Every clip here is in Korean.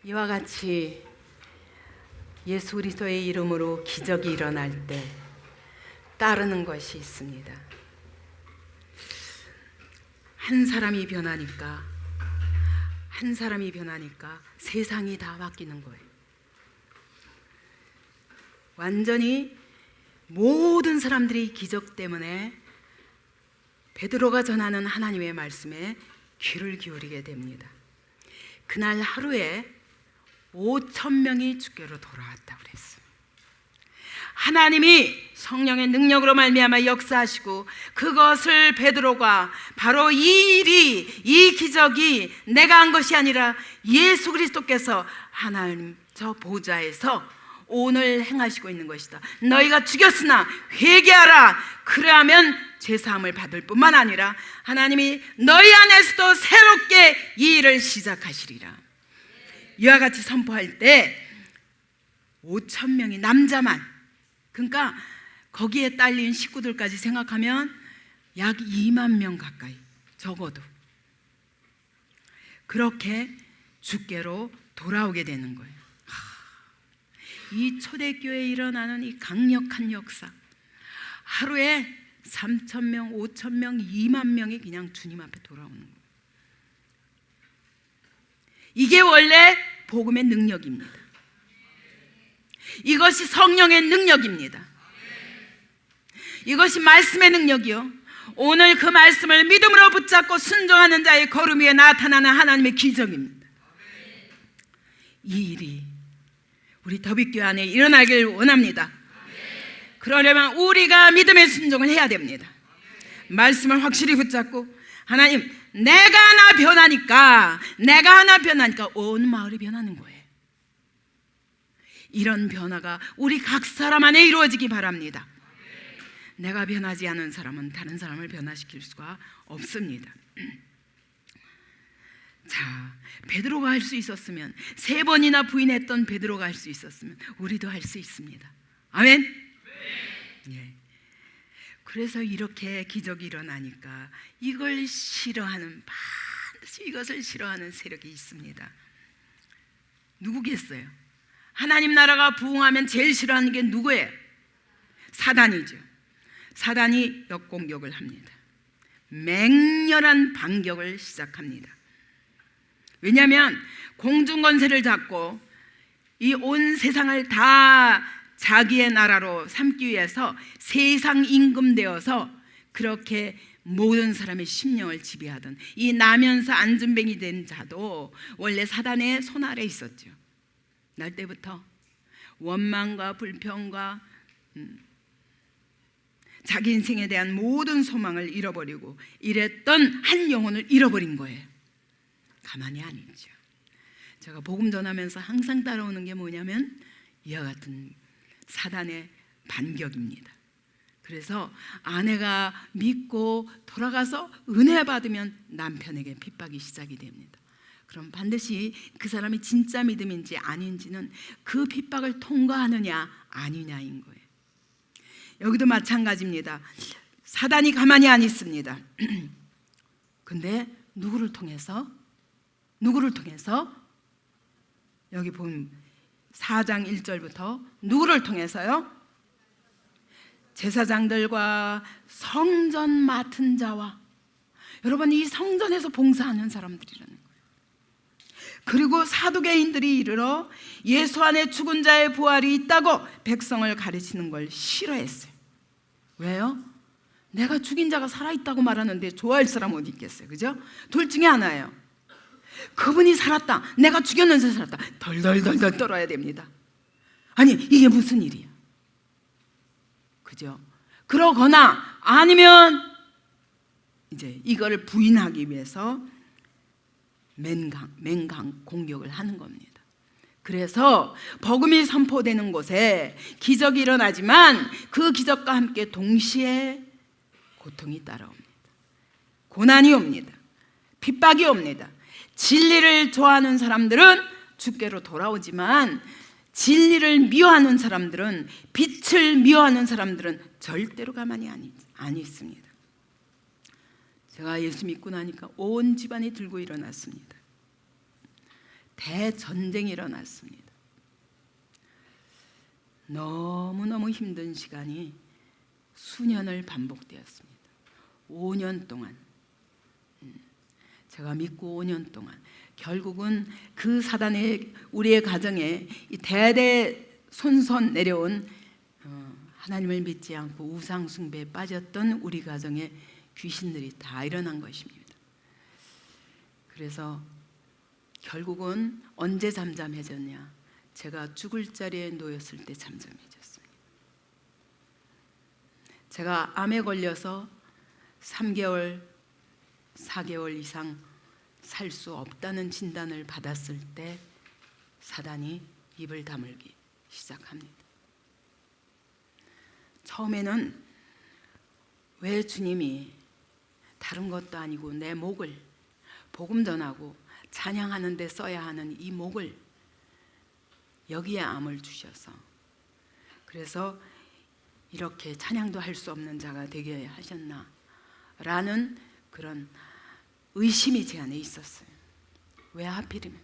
이와 같이 예수 그리스도의 이름으로 기적이 일어날 때 따르는 것이 있습니다. 한 사람이 변하니까 세상이 다 바뀌는 거예요. 완전히 모든 사람들이 기적 때문에 베드로가 전하는 하나님의 말씀에 귀를 기울이게 됩니다. 그날 하루에 5,000명이 주께로 돌아왔다고 그랬어요. 하나님이 성령의 능력으로 말미암아 역사하시고, 그것을 베드로가 바로 이 기적이 내가 한 것이 아니라 예수 그리스도께서 하나님 저 보좌에서 오늘 행하시고 있는 것이다. 너희가 죽였으나 회개하라. 그러하면 죄사함을 받을 뿐만 아니라 하나님이 너희 안에서도 새롭게 이 일을 시작하시리라. 이와 같이 선포할 때 5,000명이 남자만, 그러니까 거기에 딸린 식구들까지 생각하면 약 2만 명 가까이, 적어도 그렇게 주께로 돌아오게 되는 거예요. 이 초대교회에 일어나는 이 강력한 역사, 하루에 3,000명, 5,000명, 2만 명이 그냥 주님 앞에 돌아오는 거예요. 이게 원래 복음의 능력입니다. 이것이 성령의 능력입니다. 이것이 말씀의 능력이요, 오늘 그 말씀을 믿음으로 붙잡고 순종하는 자의 걸음 위에 나타나는 하나님의 기적입니다. 이 일이 우리 더비교회 안에 일어나길 원합니다. 그러려면 우리가 믿음의 순종을 해야 됩니다. 말씀을 확실히 붙잡고, 하나님 내가 하나 변하니까 온 마을이 변하는 거예요. 이런 변화가 우리 각 사람 안에 이루어지기 바랍니다. 내가 변하지 않은 사람은 다른 사람을 변화시킬 수가 없습니다. 자, 베드로가 할 수 있었으면, 3번이나 부인했던 베드로가 할 수 있었으면 우리도 할 수 있습니다. 아멘. 예. 그래서 이렇게 기적이 일어나니까 반드시 이것을 싫어하는 세력이 있습니다. 누구겠어요? 하나님 나라가 부흥하면 제일 싫어하는 게 누구예요? 사단이죠. 사단이 역공격을 합니다. 맹렬한 반격을 시작합니다. 왜냐하면 공중권세를 잡고 이 온 세상을 다 자기의 나라로 삼기 위해서 세상 임금 되어서 그렇게 모든 사람의 심령을 지배하던 이 나면서 안전뱅이 된 자도 원래 사단의 손 아래 있었죠. 날 때부터 원망과 불평과 자기 인생에 대한 모든 소망을 잃어버리고 이랬던 한 영혼을 잃어버린 거예요. 가만히 안 있죠. 제가 복음 전하면서 항상 따라오는 게 뭐냐면 이와 같은 사단의 반격입니다. 그래서 아내가 믿고 돌아가서 은혜 받으면 남편에게 핍박이 시작이 됩니다. 그럼 반드시 그 사람이 진짜 믿음인지 아닌지는 그 핍박을 통과하느냐 아니냐인 거예요. 여기도 마찬가지입니다. 사단이 가만히 안 있습니다. 근데 누구를 통해서 여기 보면 4장 1절부터 누구를 통해서요? 제사장들과 성전 맡은 자와, 여러분 이 성전에서 봉사하는 사람들이라는 거예요. 그리고 사두개인들이 이르러 예수 안에 죽은 자의 부활이 있다고 백성을 가르치는 걸 싫어했어요. 왜요? 내가 죽인 자가 살아있다고 말하는데 좋아할 사람 어디 있겠어요? 그죠? 둘 중에 하나예요. 그분이 살았다, 내가 죽였는데 살았다, 덜덜덜덜 떨어야 됩니다. 아니 이게 무슨 일이야? 그죠? 그러거나 아니면 이제 이거를 부인하기 위해서 맹강 공격을 하는 겁니다. 그래서 복음이 선포되는 곳에 기적이 일어나지만 그 기적과 함께 동시에 고통이 따라옵니다. 고난이 옵니다. 핍박이 옵니다. 진리를 좋아하는 사람들은 주께로 돌아오지만 진리를 미워하는 사람들은, 빛을 미워하는 사람들은 절대로 가만히 안 있습니다. 제가 예수 믿고 나니까 온 집안이 들고 일어났습니다. 대전쟁이 일어났습니다. 너무너무 힘든 시간이 수년을 반복되었습니다. 5년 동안, 제가 믿고 5년 동안 결국은 그 사단의 우리의 가정에 이 대대손손 내려온 하나님을 믿지 않고 우상 숭배에 빠졌던 우리 가정에 귀신들이 다 일어난 것입니다. 그래서 결국은 언제 잠잠해졌냐? 제가 죽을 자리에 놓였을 때 잠잠해졌습니다. 제가 암에 걸려서 3개월, 4개월 이상 살 수 없다는 진단을 받았을 때 사단이 입을 다물기 시작합니다. 처음에는 왜 주님이 다른 것도 아니고 내 목을 복음 전하고 찬양하는 데 써야 하는 이 목을 여기에 암을 주셔서 그래서 이렇게 찬양도 할 수 없는 자가 되게 하셨나 라는 그런 의심이 제 안에 있었어요. 왜 하필이면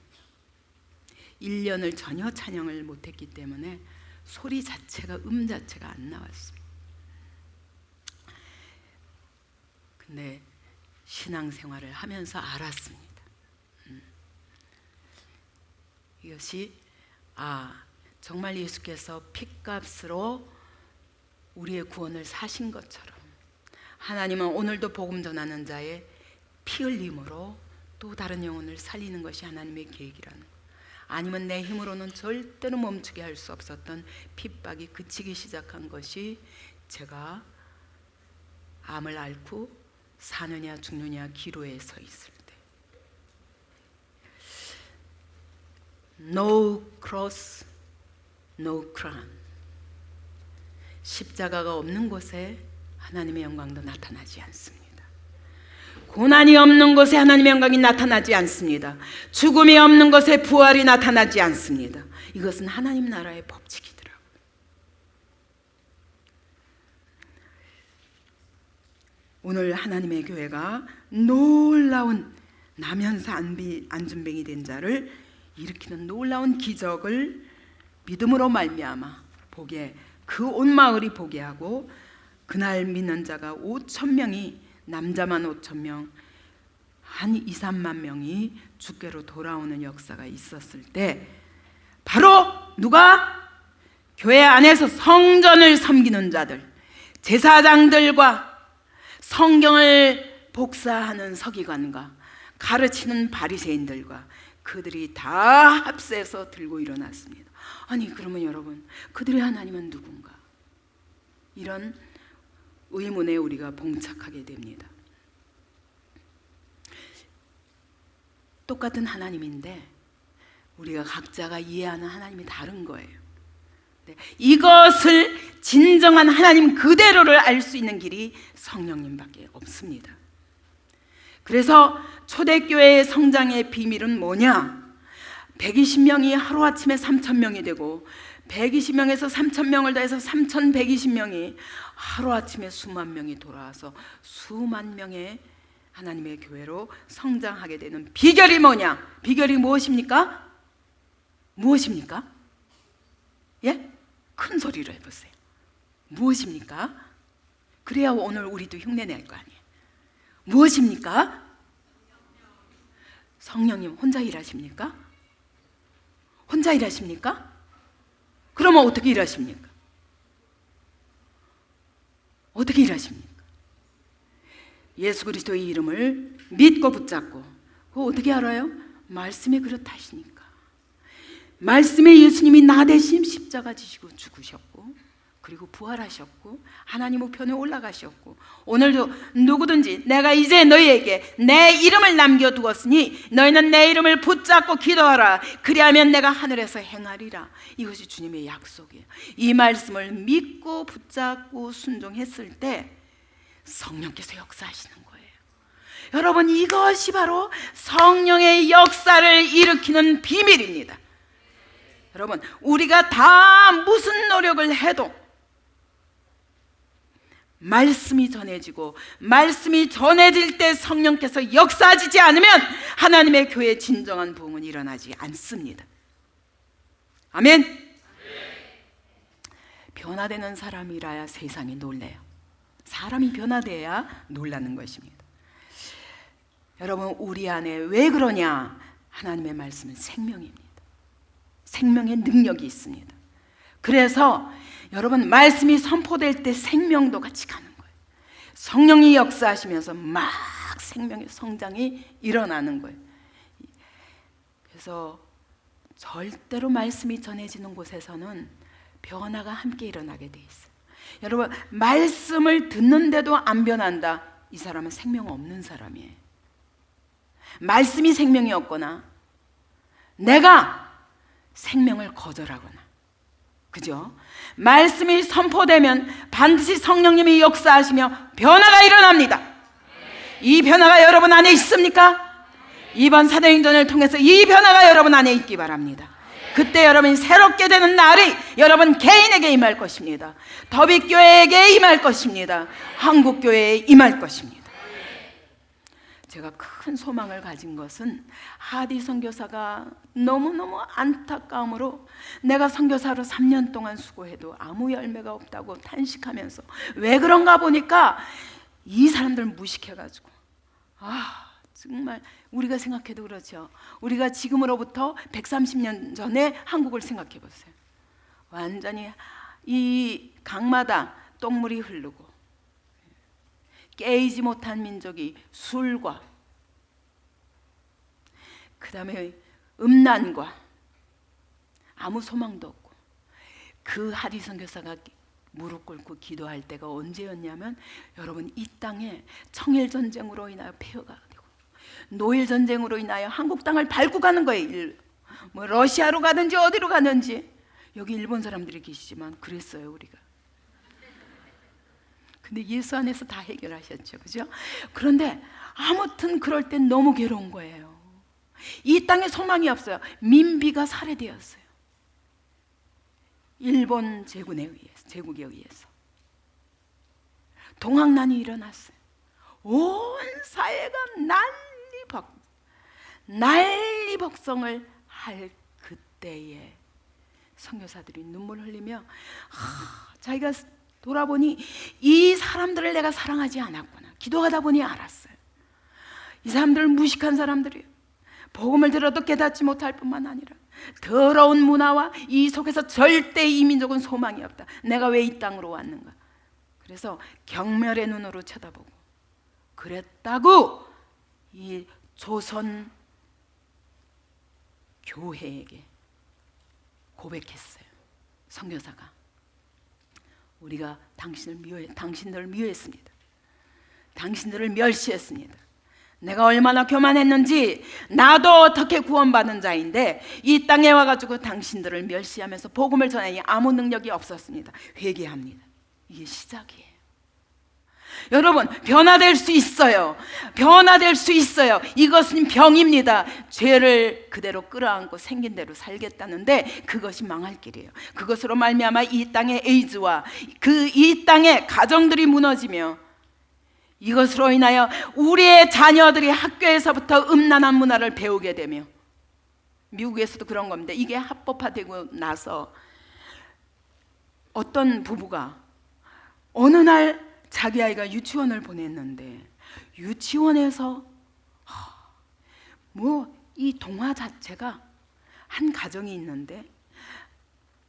1년을 전혀 찬양을 못했기 때문에 소리 자체가 자체가 안 나왔습니다. 근데 신앙생활을 하면서 알았습니다. 이것이 정말 예수께서 핏값으로 우리의 구원을 사신 것처럼 하나님은 오늘도 복음 전하는 자의 피 흘림으로 또 다른 영혼을 살리는 것이 하나님의 계획이라는 것. 아니면 내 힘으로는 절대로 멈추게 할 수 없었던 핍박이 그치기 시작한 것이 제가 암을 앓고 사느냐 죽느냐 기로에 서 있을 때 No cross, no crown. 십자가가 없는 곳에 하나님의 영광도 나타나지 않습니다. 고난이 없는 곳에 하나님의 영광이 나타나지 않습니다. 죽음이 없는 곳에 부활이 나타나지 않습니다. 이것은 하나님 나라의 법칙이더라고요. 오늘 하나님의 교회가 놀라운 나면서 안전뱅이 된 자를 일으키는 놀라운 기적을 믿음으로 말미암아 보게, 그 온 마을이 보게 하고, 그날 믿는 자가 5,000명이, 남자만 5,000명, 한 2, 3만 명이 주께로 돌아오는 역사가 있었을 때, 바로 누가? 교회 안에서 성전을 섬기는 자들, 제사장들과 성경을 복사하는 서기관과 가르치는 바리새인들과 그들이 다 합세해서 들고 일어났습니다. 아니, 그러면 여러분, 그들의 하나님은 누군가? 이런 의문에 우리가 봉착하게 됩니다. 똑같은 하나님인데 우리가 각자가 이해하는 하나님이 다른 거예요. 이것을 진정한 하나님 그대로를 알 수 있는 길이 성령님밖에 없습니다. 그래서 초대교회의 성장의 비밀은 뭐냐? 120명이 하루아침에 3,000명이 되고, 120명에서 3,000명을 더해서 3,120명이 하루아침에 수만 명이 돌아와서 수만 명의 하나님의 교회로 성장하게 되는 비결이 뭐냐? 비결이 무엇입니까? 무엇입니까? 예? 큰 소리로 해보세요. 무엇입니까? 그래야 오늘 우리도 흉내 낼 거 아니에요. 무엇입니까? 성령님 혼자 일하십니까? 혼자 일하십니까? 그러면 어떻게 일하십니까? 어떻게 일하십니까? 예수 그리스도의 이름을 믿고 붙잡고, 그거 어떻게 알아요? 말씀이 그렇다시니까. 말씀에 예수님이 나 대신 십자가 지시고 죽으셨고, 그리고 부활하셨고, 하나님 우편에 올라가셨고, 오늘도 누구든지 내가 이제 너희에게 내 이름을 남겨두었으니 너희는 내 이름을 붙잡고 기도하라. 그리하면 내가 하늘에서 행하리라. 이것이 주님의 약속이에요. 이 말씀을 믿고 붙잡고 순종했을 때 성령께서 역사하시는 거예요. 여러분, 이것이 바로 성령의 역사를 일으키는 비밀입니다. 여러분, 우리가 다 무슨 노력을 해도 말씀이 전해지고, 말씀이 전해질 때 성령께서 역사하시지 않으면 하나님의 교회의 진정한 부흥은 일어나지 않습니다. 아멘. 변화되는 사람이라야 세상이 놀래요. 사람이 변화돼야 놀라는 것입니다. 여러분, 우리 안에 왜 그러냐? 하나님의 말씀은 생명입니다. 생명의 능력이 있습니다. 그래서 여러분, 말씀이 선포될 때 생명도 같이 가는 거예요. 성령이 역사하시면서 막 생명의 성장이 일어나는 거예요. 그래서 절대로 말씀이 전해지는 곳에서는 변화가 함께 일어나게 돼 있어요. 여러분, 말씀을 듣는데도 안 변한다, 이 사람은 생명 없는 사람이에요. 말씀이 생명이 없거나 내가 생명을 거절하거나, 그죠? 말씀이 선포되면 반드시 성령님이 역사하시며 변화가 일어납니다. 이 변화가 여러분 안에 있습니까? 이번 사도행전을 통해서 이 변화가 여러분 안에 있기 바랍니다. 그때 여러분이 새롭게 되는 날이 여러분 개인에게 임할 것입니다. 더빅교회에게 임할 것입니다. 한국교회에 임할 것입니다. 제가 큰 소망을 가진 것은 하디 선교사가 너무너무 안타까움으로 내가 선교사로 3년 동안 수고해도 아무 열매가 없다고 탄식하면서, 왜 그런가 보니까 이 사람들 무식해가지고, 정말 우리가 생각해도 그렇죠. 우리가 지금으로부터 130년 전에 한국을 생각해 보세요. 완전히 이 강마다 똥물이 흐르고 깨이지 못한 민족이 술과 그 다음에 음란과 아무 소망도 없고, 그 하디 선교사가 무릎 꿇고 기도할 때가 언제였냐면, 여러분, 이 땅에 청일 전쟁으로 인하여 폐허가 되고 노일 전쟁으로 인하여 한국 땅을 밟고 가는 거예요. 뭐 러시아로 가든지 어디로 가든지. 여기 일본 사람들이 계시지만 그랬어요, 우리가. 근데 예수 안에서 다 해결하셨죠, 그죠? 그런데 아무튼 그럴 땐 너무 괴로운 거예요. 이 땅에 소망이 없어요. 민비가 살해되었어요. 일본 제국에 의해서 동학난이 일어났어요. 온 사회가 난리벅성을 할 그때에 선교사들이 눈물 흘리며 자기가 돌아보니 이 사람들을 내가 사랑하지 않았구나. 기도하다 보니 알았어요. 이 사람들은 무식한 사람들이에요. 복음을 들어도 깨닫지 못할 뿐만 아니라 더러운 문화와 이 속에서 절대 이 민족은 소망이 없다. 내가 왜 이 땅으로 왔는가. 그래서 경멸의 눈으로 쳐다보고 그랬다고 이 조선 교회에게 고백했어요. 선교사가, 우리가 당신들을 미워했습니다. 당신들을 멸시했습니다. 내가 얼마나 교만했는지, 나도 어떻게 구원받은 자인데 이 땅에 와가지고 당신들을 멸시하면서 복음을 전하니 아무 능력이 없었습니다. 회개합니다. 이게 시작이에요. 여러분, 변화될 수 있어요. 변화될 수 있어요. 이것은 병입니다. 죄를 그대로 끌어안고 생긴 대로 살겠다는데 그것이 망할 길이에요. 그것으로 말미암아 이 땅의 에이즈와 이 땅의 가정들이 무너지며, 이것으로 인하여 우리의 자녀들이 학교에서부터 음란한 문화를 배우게 되며, 미국에서도 그런 겁니다. 이게 합법화되고 나서 어떤 부부가 어느 날 자기 아이가 유치원을 보냈는데, 유치원에서 이 동화 자체가 한 가정이 있는데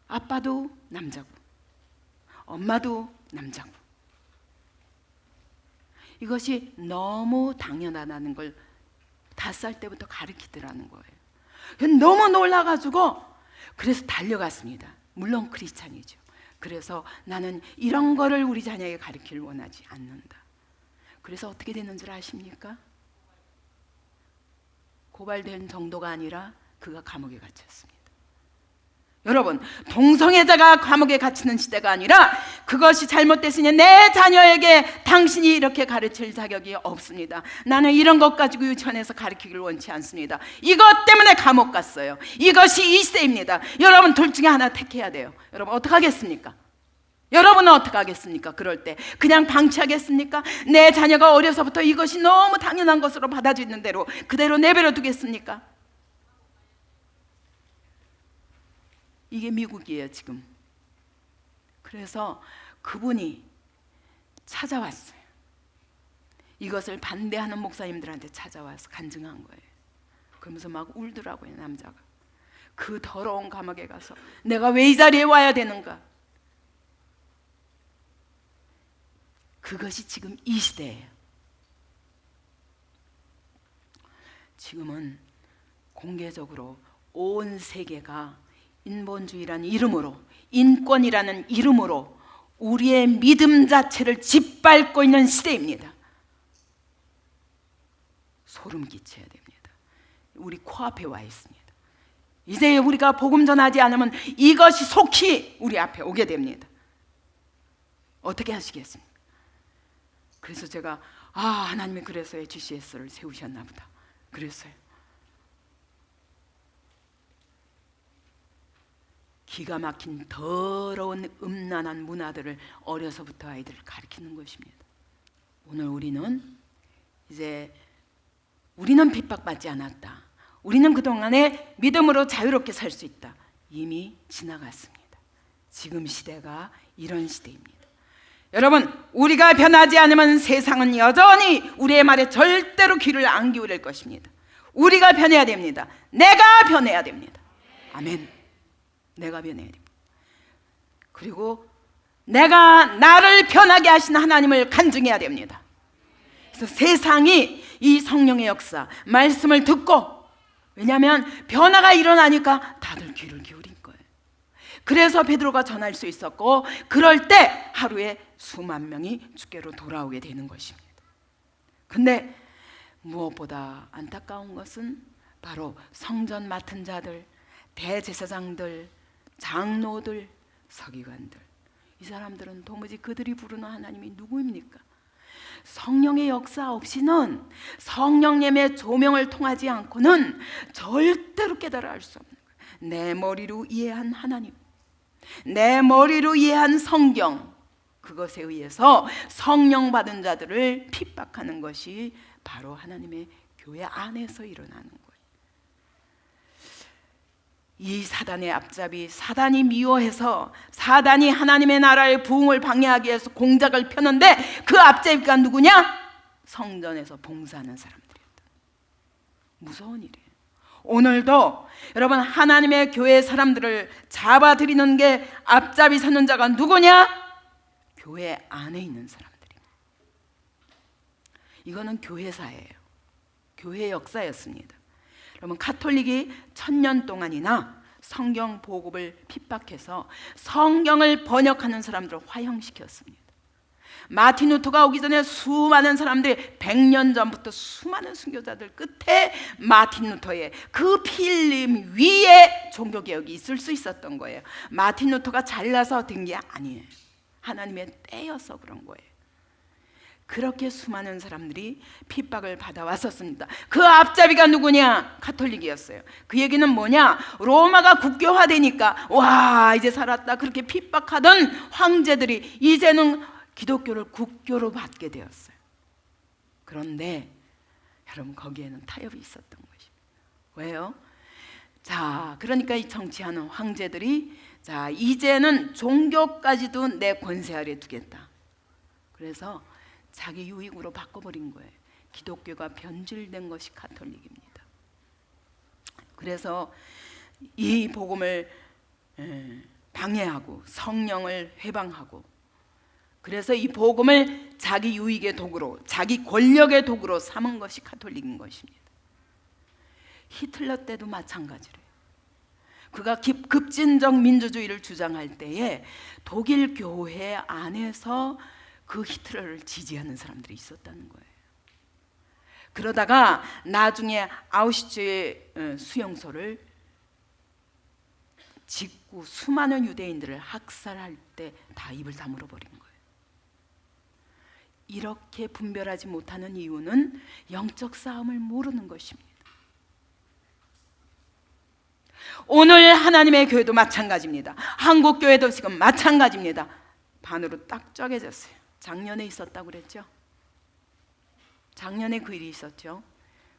아빠도 남자고 엄마도 남자고, 이것이 너무 당연하다는 걸 5살 때부터 가르치더라는 거예요. 너무 놀라가지고 그래서 달려갔습니다. 물론 크리스찬이죠. 그래서 나는 이런 거를 우리 자녀에게 가르치길 원하지 않는다. 그래서 어떻게 되는 줄 아십니까? 고발된 정도가 아니라 그가 감옥에 갇혔습니다. 여러분, 동성애자가 감옥에 갇히는 시대가 아니라 그것이 잘못됐으니 내 자녀에게 당신이 이렇게 가르칠 자격이 없습니다. 나는 이런 것 가지고 유치원에서 가르치기를 원치 않습니다. 이것 때문에 감옥 갔어요. 이것이 이 시대입니다. 여러분, 둘 중에 하나 택해야 돼요. 여러분, 어떻게 하겠습니까? 여러분은 어떻게 하겠습니까? 그럴 때 그냥 방치하겠습니까? 내 자녀가 어려서부터 이것이 너무 당연한 것으로 받아들이는 대로 그대로 내버려 두겠습니까? 이게 미국이에요 지금. 그래서 그분이 찾아왔어요. 이것을 반대하는 목사님들한테 찾아와서 간증한 거예요. 그러면서 막 울더라고요. 남자가 그 더러운 감옥에 가서 내가 왜 이 자리에 와야 되는가. 그것이 지금 이 시대예요. 지금은 공개적으로 온 세계가 인본주의라는 이름으로, 인권이라는 이름으로 우리의 믿음 자체를 짓밟고 있는 시대입니다. 소름 끼쳐야 됩니다. 우리 코앞에 와 있습니다. 이제 우리가 복음 전하지 않으면 이것이 속히 우리 앞에 오게 됩니다. 어떻게 하시겠습니까? 그래서 제가 하나님이 그래서 GCS를 세우셨나 보다 그랬어요. 기가 막힌 더러운 음란한 문화들을 어려서부터 아이들을 가르치는 것입니다. 오늘 우리는 핍박받지 않았다. 우리는 그동안에 믿음으로 자유롭게 살 수 있다. 이미 지나갔습니다. 지금 시대가 이런 시대입니다. 여러분, 우리가 변하지 않으면 세상은 여전히 우리의 말에 절대로 귀를 안 기울일 것입니다. 우리가 변해야 됩니다. 내가 변해야 됩니다. 아멘. 내가 변해야 됩니다. 그리고 내가 나를 변하게 하신 하나님을 간증해야 됩니다. 그래서 세상이 이 성령의 역사, 말씀을 듣고, 왜냐하면 변화가 일어나니까 다들 귀를 기울인 거예요. 그래서 베드로가 전할 수 있었고, 그럴 때 하루에 수만 명이 주께로 돌아오게 되는 것입니다. 근데 무엇보다 안타까운 것은 바로 성전 맡은 자들, 대제사장들, 장로들, 서기관들, 이 사람들은 도무지 그들이 부르는 하나님이 누구입니까? 성령의 역사 없이는, 성령님의 조명을 통하지 않고는 절대로 깨달아 알 수 없는 거예요. 내 머리로 이해한 하나님, 내 머리로 이해한 성경, 그것에 의해서 성령 받은 자들을 핍박하는 것이 바로 하나님의 교회 안에서 일어나는 거예요. 이 사단의 앞잡이, 사단이 미워해서 사단이 하나님의 나라의 부흥을 방해하기 위해서 공작을 펴는데 그 앞잡이가 누구냐? 성전에서 봉사하는 사람들이었다. 무서운 일이에요. 오늘도 여러분, 하나님의 교회 사람들을 잡아들이는 게 앞잡이 서는 자가 누구냐? 교회 안에 있는 사람들입니다. 이거는 교회사예요. 교회 역사였습니다. 여러분, 카톨릭이 1000년 동안이나 성경 보급을 핍박해서 성경을 번역하는 사람들을 화형시켰습니다. 마틴 루터가 오기 전에 수많은 사람들이 100년 전부터 수많은 순교자들 끝에 마틴 루터의 그 피 흘림 위에 종교개혁이 있을 수 있었던 거예요. 마틴 루터가 잘나서 된 게 아니에요. 하나님의 때여서 그런 거예요. 그렇게 수많은 사람들이 핍박을 받아왔었습니다. 그 앞잡이가 누구냐? 카톨릭이었어요. 그 얘기는 뭐냐? 로마가 국교화되니까 와, 이제 살았다 그렇게 핍박하던 황제들이 이제는 기독교를 국교로 받게 되었어요. 그런데 여러분, 거기에는 타협이 있었던 것입니다. 왜요? 자, 그러니까 이 정치하는 황제들이 자, 이제는 종교까지도 내 권세 아래 두겠다. 그래서 자기 유익으로 바꿔버린 거예요. 기독교가 변질된 것이 카톨릭입니다. 그래서 이 복음을 방해하고 성령을 회방하고, 그래서 이 복음을 자기 유익의 도구로, 자기 권력의 도구로 삼은 것이 카톨릭인 것입니다. 히틀러 때도 마찬가지래요. 그가 급진적 민주주의를 주장할 때에 독일 교회 안에서 그 히틀러를 지지하는 사람들이 있었다는 거예요. 그러다가 나중에 아우슈츠 수용소를 짓고 수많은 유대인들을 학살할 때 다 입을 다물어 버린 거예요. 이렇게 분별하지 못하는 이유는 영적 싸움을 모르는 것입니다. 오늘 하나님의 교회도 마찬가지입니다. 한국 교회도 지금 마찬가지입니다. 반으로 딱 쪼개졌어요. 작년에 있었다고 그랬죠. 작년에 그 일이 있었죠.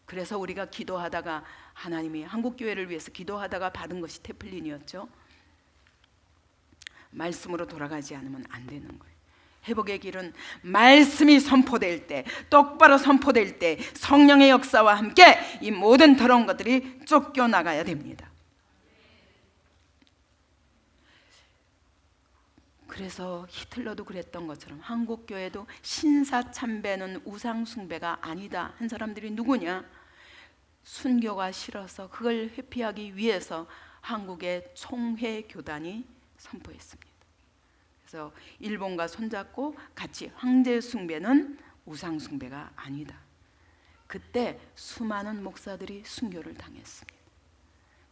그래서 우리가 기도하다가 하나님이 한국교회를 위해서 기도하다가 받은 것이 테플린이었죠. 말씀으로 돌아가지 않으면 안 되는 거예요. 회복의 길은 말씀이 선포될 때, 똑바로 선포될 때 성령의 역사와 함께 이 모든 더러운 것들이 쫓겨나가야 됩니다. 그래서 히틀러도 그랬던 것처럼 한국교회도 신사참배는 우상숭배가 아니다 한 사람들이 누구냐? 순교가 싫어서 그걸 회피하기 위해서 한국의 총회교단이 선포했습니다. 그래서 일본과 손잡고 같이 황제 숭배는 우상 숭배가 아니다. 그때 수많은 목사들이 순교를 당했습니다.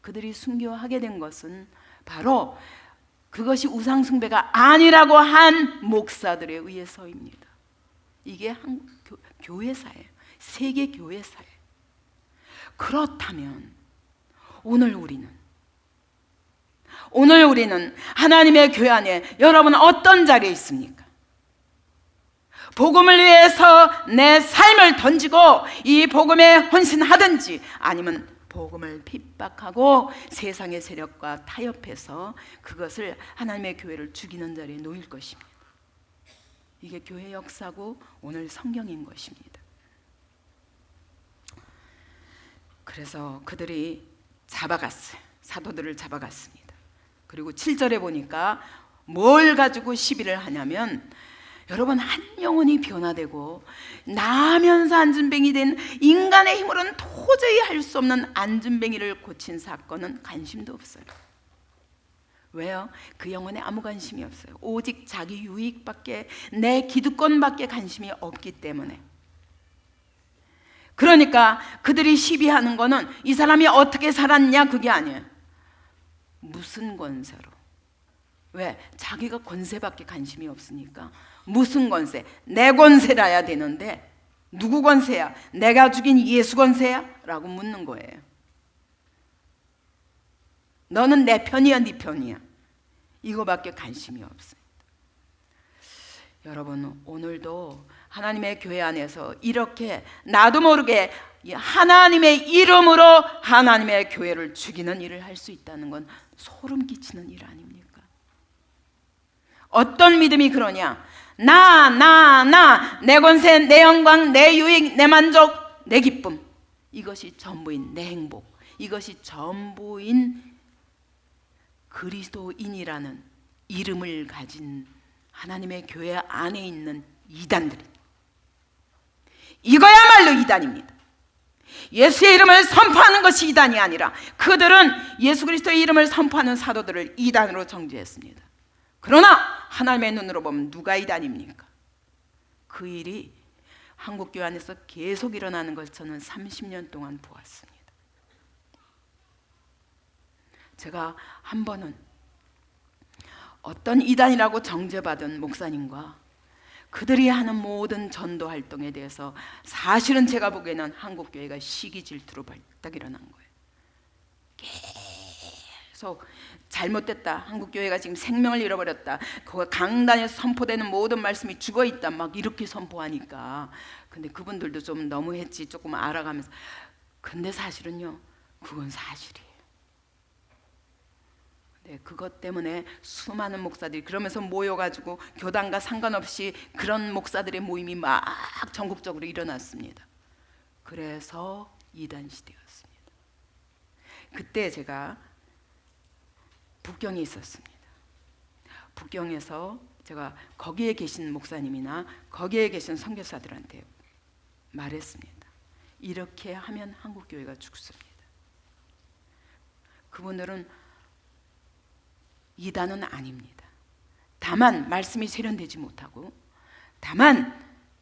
그들이 순교하게 된 것은 바로 그것이 우상 숭배가 아니라고 한 목사들에 의해서입니다. 이게 교회사예요. 세계 교회사예요. 그렇다면 오늘 우리는 하나님의 교회 안에 여러분 어떤 자리에 있습니까? 복음을 위해서 내 삶을 던지고 이 복음에 헌신하든지 아니면 복음을 핍박하고 세상의 세력과 타협해서 그것을 하나님의 교회를 죽이는 자리에 놓일 것입니다. 이게 교회 역사고 오늘 성경인 것입니다. 그래서 그들이 잡아갔어요. 사도들을 잡아갔습니다. 그리고 7절에 보니까 뭘 가지고 시비를 하냐면 여러분 한 영혼이 변화되고 나면서 안진뱅이 된 인간의 힘으로는 도저히 할 수 없는 안진뱅이를 고친 사건은 관심도 없어요. 왜요? 그 영혼에 아무 관심이 없어요. 오직 자기 유익밖에 내 기득권밖에 관심이 없기 때문에. 그러니까 그들이 시비하는 거는 이 사람이 어떻게 살았냐 그게 아니에요. 무슨 권세로? 왜? 자기가 권세밖에 관심이 없으니까 무슨 권세? 내 권세라야 되는데 누구 권세야? 내가 죽인 예수 권세야? 라고 묻는 거예요. 너는 내 편이야 네 편이야? 이거밖에 관심이 없습니다. 여러분 오늘도 하나님의 교회 안에서 이렇게 나도 모르게 하나님의 이름으로 하나님의 교회를 죽이는 일을 할 수 있다는 건 소름 끼치는 일 아닙니까? 어떤 믿음이 그러냐? 내 권세, 내 영광, 내 유익, 내 만족, 내 기쁨, 이것이 전부인 내 행복, 이것이 전부인 그리스도인이라는 이름을 가진 하나님의 교회 안에 있는 이단들이, 이거야말로 이단입니다. 예수의 이름을 선포하는 것이 이단이 아니라 그들은 예수 그리스도의 이름을 선포하는 사도들을 이단으로 정죄했습니다. 그러나 하나님의 눈으로 보면 누가 이단입니까? 그 일이 한국교회 안에서 계속 일어나는 걸 저는 30년 동안 보았습니다. 제가 한 번은 어떤 이단이라고 정죄받은 목사님과 그들이 하는 모든 전도 활동에 대해서 사실은 제가 보기에는 한국교회가 시기 질투로 발딱 일어난 거예요. 계속 잘못됐다, 한국교회가 지금 생명을 잃어버렸다, 그 강단에서 선포되는 모든 말씀이 죽어있다, 막 이렇게 선포하니까 근데 그분들도 좀 너무했지 조금 알아가면서, 근데 사실은요 그건 사실이에요. 네, 그것 때문에 수많은 목사들이 그러면서 모여가지고 교단과 상관없이 그런 목사들의 모임이 막 전국적으로 일어났습니다. 그래서 이단 시대였습니다. 그때 제가 북경에 있었습니다. 북경에서 제가 거기에 계신 목사님이나 거기에 계신 선교사들한테 말했습니다. 이렇게 하면 한국교회가 죽습니다. 그분들은 이단은 아닙니다. 다만 말씀이 세련되지 못하고 다만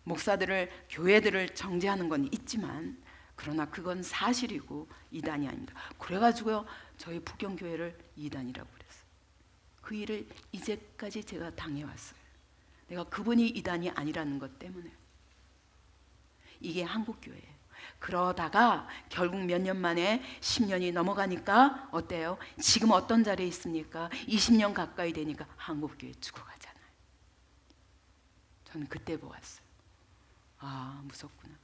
목사들을 교회들을 정죄하는 건 있지만 그러나 그건 사실이고 이단이 아닙니다. 그래가지고요 저희 북경교회를 이단이라고 그랬어요. 그 일을 이제까지 제가 당해왔어요. 내가 그분이 이단이 아니라는 것 때문에. 이게 한국교회예요. 그러다가 결국 몇 년 만에 10년이 넘어가니까 어때요? 지금 어떤 자리에 있습니까? 20년 가까이 되니까 한국교회 죽어가잖아요. 저는 그때 보았어요. 아, 무섭구나.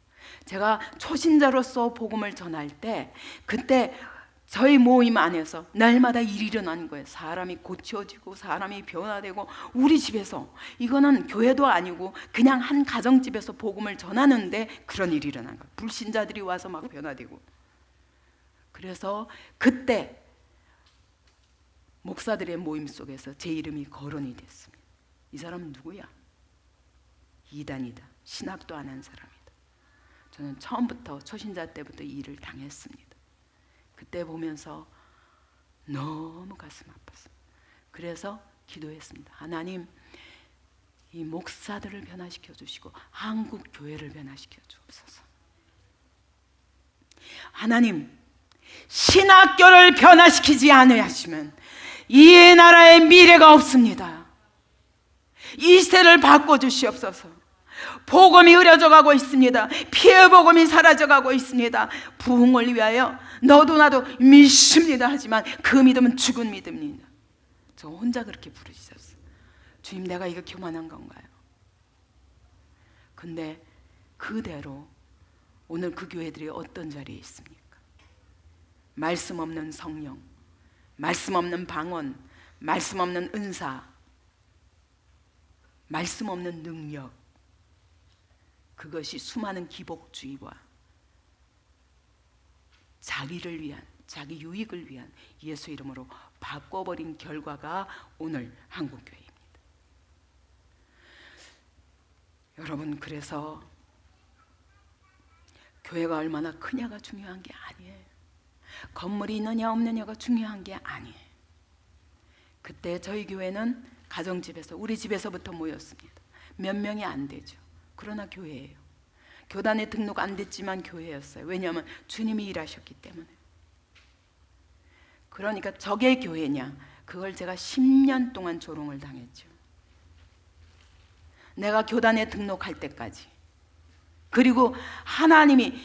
제가 초신자로서 복음을 전할 때 그때 저희 모임 안에서 날마다 일이 일어나는 거예요. 사람이 고쳐지고 사람이 변화되고, 우리 집에서, 이거는 교회도 아니고 그냥 한 가정집에서 복음을 전하는데 그런 일이 일어난 거예요. 불신자들이 와서 막 변화되고. 그래서 그때 목사들의 모임 속에서 제 이름이 거론이 됐습니다. 이 사람은 누구야? 이단이다. 신학도 안 한 사람이다. 저는 처음부터, 초신자 때부터 이 일을 당했습니다. 그때 보면서 너무 가슴 아팠어요. 그래서 기도했습니다. 하나님, 이 목사들을 변화시켜 주시고 한국 교회를 변화시켜 주옵소서. 하나님, 신학교를 변화시키지 않으시면 이 나라의 미래가 없습니다. 이 시대를 바꿔주시옵소서. 복음이 흐려져 가고 있습니다. 피해 복음이 사라져 가고 있습니다. 부흥을 위하여 너도 나도 믿습니다 하지만 그 믿음은 죽은 믿음입니다. 저 혼자 그렇게 부르셨어요. 주님, 내가 이거 교만한 건가요? 근데 그대로 오늘 그 교회들이 어떤 자리에 있습니까? 말씀 없는 성령, 말씀 없는 방언, 말씀 없는 은사, 말씀 없는 능력, 그것이 수많은 기복주의와 자기를 위한, 자기 유익을 위한 예수 이름으로 바꿔버린 결과가 오늘 한국교회입니다. 여러분, 그래서 교회가 얼마나 크냐가 중요한 게 아니에요. 건물이 있느냐 없느냐가 중요한 게 아니에요. 그때 저희 교회는 가정집에서, 우리 집에서부터 모였습니다. 몇 명이 안 되죠. 그러나 교회예요. 교단에 등록 안 됐지만 교회였어요. 왜냐하면 주님이 일하셨기 때문에. 그러니까 저게 교회냐? 그걸 제가 10년 동안 조롱을 당했죠. 내가 교단에 등록할 때까지. 그리고 하나님이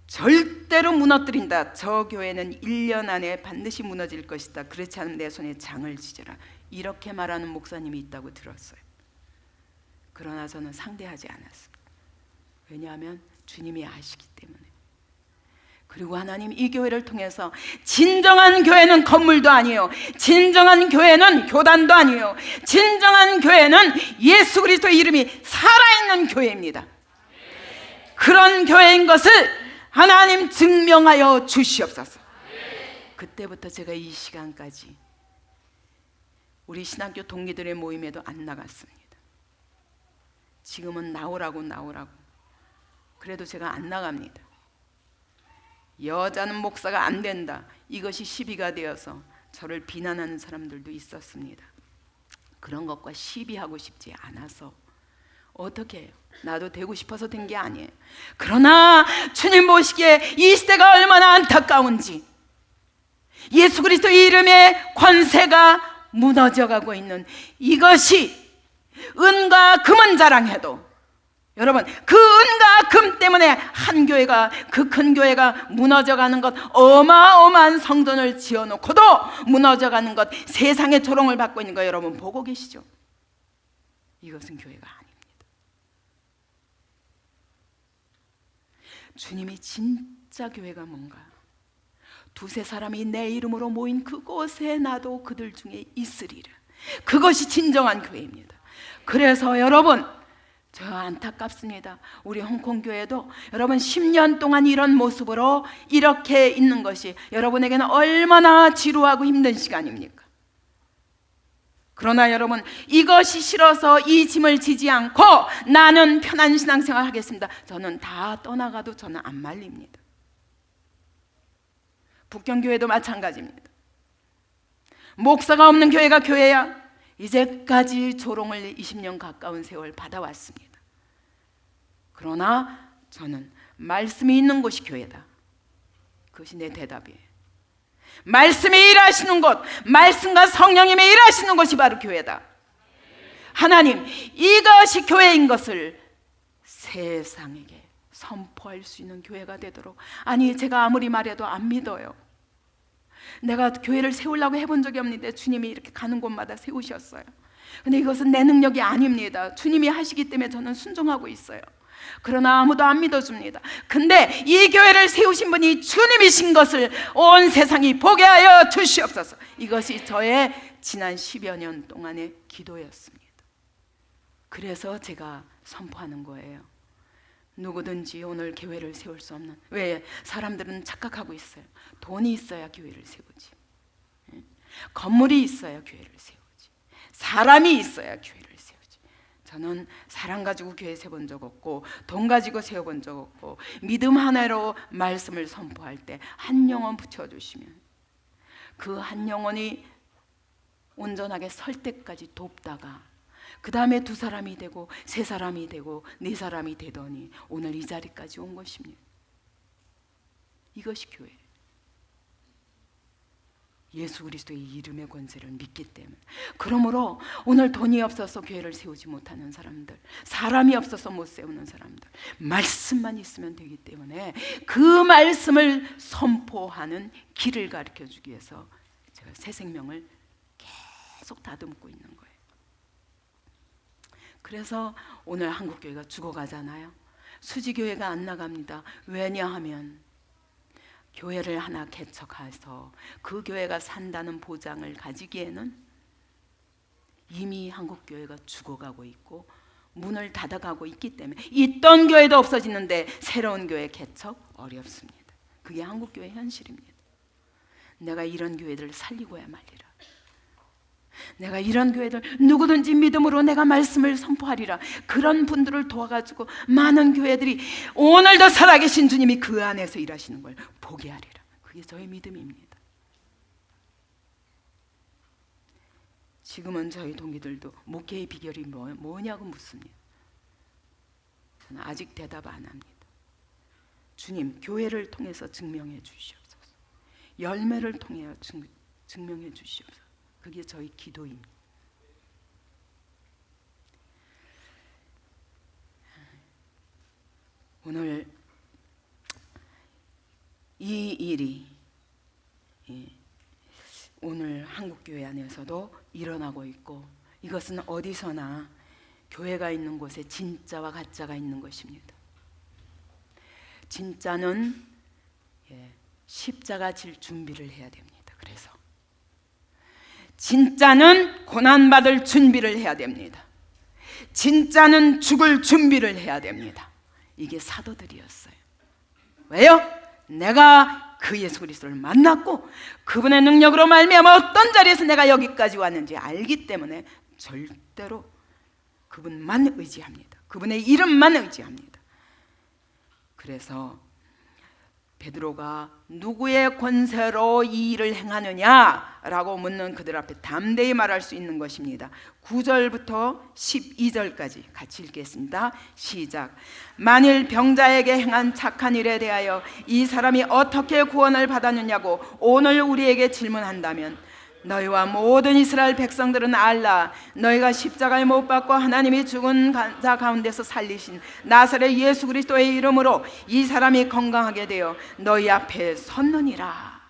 절대로 무너뜨린다. 저 교회는 1년 안에 반드시 무너질 것이다. 그렇지 않으면 내 손에 장을 지져라. 이렇게 말하는 목사님이 있다고 들었어요. 그러나 저는 상대하지 않았습니다. 왜냐하면 주님이 아시기 때문에. 그리고 하나님, 이 교회를 통해서 진정한 교회는 건물도 아니에요. 진정한 교회는 교단도 아니에요. 진정한 교회는 예수 그리스도의 이름이 살아있는 교회입니다. 그런 교회인 것을 하나님 증명하여 주시옵소서. 그때부터 제가 이 시간까지 우리 신학교 동기들의 모임에도 안 나갔습니다. 지금은 나오라고. 그래도 제가 안 나갑니다. 여자는 목사가 안 된다. 이것이 시비가 되어서 저를 비난하는 사람들도 있었습니다. 그런 것과 시비하고 싶지 않아서 어떻게 해요? 나도 되고 싶어서 된 게 아니에요. 그러나 주님 보시기에 이 시대가 얼마나 안타까운지, 예수 그리스도의 이름의 권세가 무너져가고 있는 이것이, 은과 금은 자랑해도 여러분, 그 은과 금 때문에 한 교회가, 그 큰 교회가 무너져가는 것, 어마어마한 성전을 지어놓고도 무너져가는 것, 세상의 조롱을 받고 있는 거 여러분 보고 계시죠? 이것은 교회가 아닙니다. 주님이 진짜 교회가 뭔가, 두세 사람이 내 이름으로 모인 그곳에 나도 그들 중에 있으리라. 그것이 진정한 교회입니다. 그래서 여러분, 저 안타깝습니다. 우리 홍콩 교회도 여러분 10년 동안 이런 모습으로 이렇게 있는 것이 여러분에게는 얼마나 지루하고 힘든 시간입니까? 그러나 여러분, 이것이 싫어서 이 짐을 지지 않고 나는 편한 신앙생활 하겠습니다. 저는 다 떠나가도 저는 안 말립니다. 북경교회도 마찬가지입니다. 목사가 없는 교회가 교회야? 이제까지 조롱을 20년 가까운 세월 받아왔습니다. 그러나 저는 말씀이 있는 곳이 교회다. 그것이 내 대답이에요. 말씀이 일하시는 곳, 말씀과 성령님이 일하시는 곳이 바로 교회다. 하나님, 이것이 교회인 것을 세상에게 선포할 수 있는 교회가 되도록. 아니, 제가 아무리 말해도 안 믿어요. 내가 교회를 세우려고 해본 적이 없는데 주님이 이렇게 가는 곳마다 세우셨어요. 근데 이것은 내 능력이 아닙니다. 주님이 하시기 때문에 저는 순종하고 있어요. 그러나 아무도 안 믿어줍니다. 근데 이 교회를 세우신 분이 주님이신 것을 온 세상이 보게 하여 주시옵소서. 이것이 저의 지난 10여 년 동안의 기도였습니다. 그래서 제가 선포하는 거예요. 누구든지 오늘 교회를 세울 수 없는, 왜 사람들은 착각하고 있어요. 돈이 있어야 교회를 세우지, 건물이 있어야 교회를 세우지, 사람이 있어야 교회를 세우지. 저는 사람 가지고 교회 세운 적 없고 돈 가지고 세워본 적 없고, 믿음 하나로 말씀을 선포할 때 한 영혼 붙여주시면 그 한 영혼이 온전하게 설 때까지 돕다가 그 다음에 2사람이 되고 3사람이 되고 4사람이 되더니 오늘 이 자리까지 온 것입니다. 이것이 교회. 예수 그리스도의 이름의 권세를 믿기 때문에. 그러므로 오늘 돈이 없어서 교회를 세우지 못하는 사람들, 사람이 없어서 못 세우는 사람들, 말씀만 있으면 되기 때문에 그 말씀을 선포하는 길을 가르쳐주기 위해서 제가 새 생명을 계속 다듬고 있는 거예요. 그래서 오늘 한국교회가 죽어가잖아요. 수지교회가 안 나갑니다. 왜냐하면 교회를 하나 개척해서 그 교회가 산다는 보장을 가지기에는 이미 한국교회가 죽어가고 있고 문을 닫아가고 있기 때문에, 있던 교회도 없어지는데 새로운 교회 개척 어렵습니다. 그게 한국교회 현실입니다. 내가 이런 교회들을 살리고야 말리라. 내가 이런 교회들 누구든지 믿음으로 내가 말씀을 선포하리라. 그런 분들을 도와가지고 많은 교회들이 오늘도 살아계신 주님이 그 안에서 일하시는 걸 보게 하리라. 그게 저의 믿음입니다. 지금은 저희 동기들도 목회의 비결이 뭐냐고 묻습니다. 저는 아직 대답 안 합니다. 주님, 교회를 통해서 증명해 주시옵소서. 열매를 통해 증명해 주시옵소서. 그게 저희 기도입니다. 오늘 이 일이 오늘 한국교회 안에서도 일어나고 있고, 이것은 어디서나 교회가 있는 곳에 진짜와 가짜가 있는 것입니다. 진짜는 십자가 질 준비를 해야 됩니다. 그래서 진짜는 고난받을 준비를 해야 됩니다. 진짜는 죽을 준비를 해야 됩니다. 이게 사도들이었어요. 왜요? 내가 그 예수 그리스도를 만났고 그분의 능력으로 말미암아 어떤 자리에서 내가 여기까지 왔는지 알기 때문에 절대로 그분만 의지합니다. 그분의 이름만 의지합니다. 그래서 베드로가 누구의 권세로 이 일을 행하느냐라고 묻는 그들 앞에 담대히 말할 수 있는 것입니다. 9절부터 12절까지 같이 읽겠습니다. 시작. 만일 병자에게 행한 착한 일에 대하여 이 사람이 어떻게 구원을 받았느냐고 오늘 우리에게 질문한다면 너희와 모든 이스라엘 백성들은 알라. 너희가 십자가에 못 박고 하나님이 죽은 자 가운데서 살리신 나사렛 예수 그리스도의 이름으로 이 사람이 건강하게 되어 너희 앞에 섰느니라.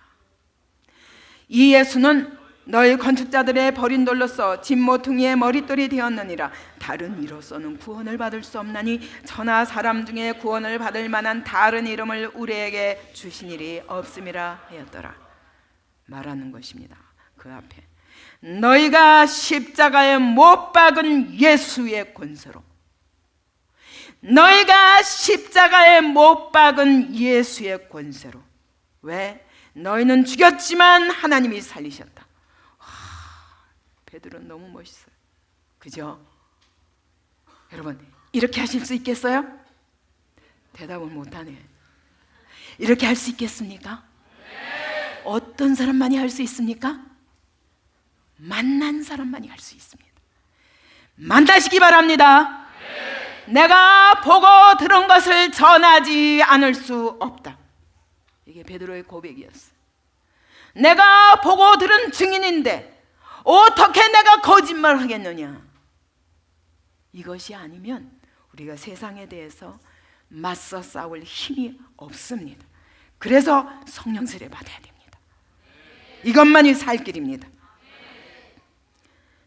이 예수는 너희 건축자들의 버린 돌로서 집 모퉁이의 머릿돌이 되었느니라. 다른 이로서는 구원을 받을 수 없나니 천하 사람 중에 구원을 받을 만한 다른 이름을 우리에게 주신 일이 없음이라 하였더라. 말하는 것입니다. 그 앞에 너희가 십자가에 못 박은 예수의 권세로, 너희가 십자가에 못 박은 예수의 권세로. 왜? 너희는 죽였지만 하나님이 살리셨다. 베드로는 너무 멋있어요. 그죠? 여러분, 이렇게 하실 수 있겠어요? 대답을 못하네. 이렇게 할 수 있겠습니까? 어떤 사람만이 할 수 있습니까? 만난 사람만이 할 수 있습니다. 만나시기 바랍니다. 내가 보고 들은 것을 전하지 않을 수 없다. 이게 베드로의 고백이었어요. 내가 보고 들은 증인인데 어떻게 내가 거짓말을 하겠느냐. 이것이 아니면 우리가 세상에 대해서 맞서 싸울 힘이 없습니다. 그래서 성령 세례 받아야 됩니다. 이것만이 살 길입니다.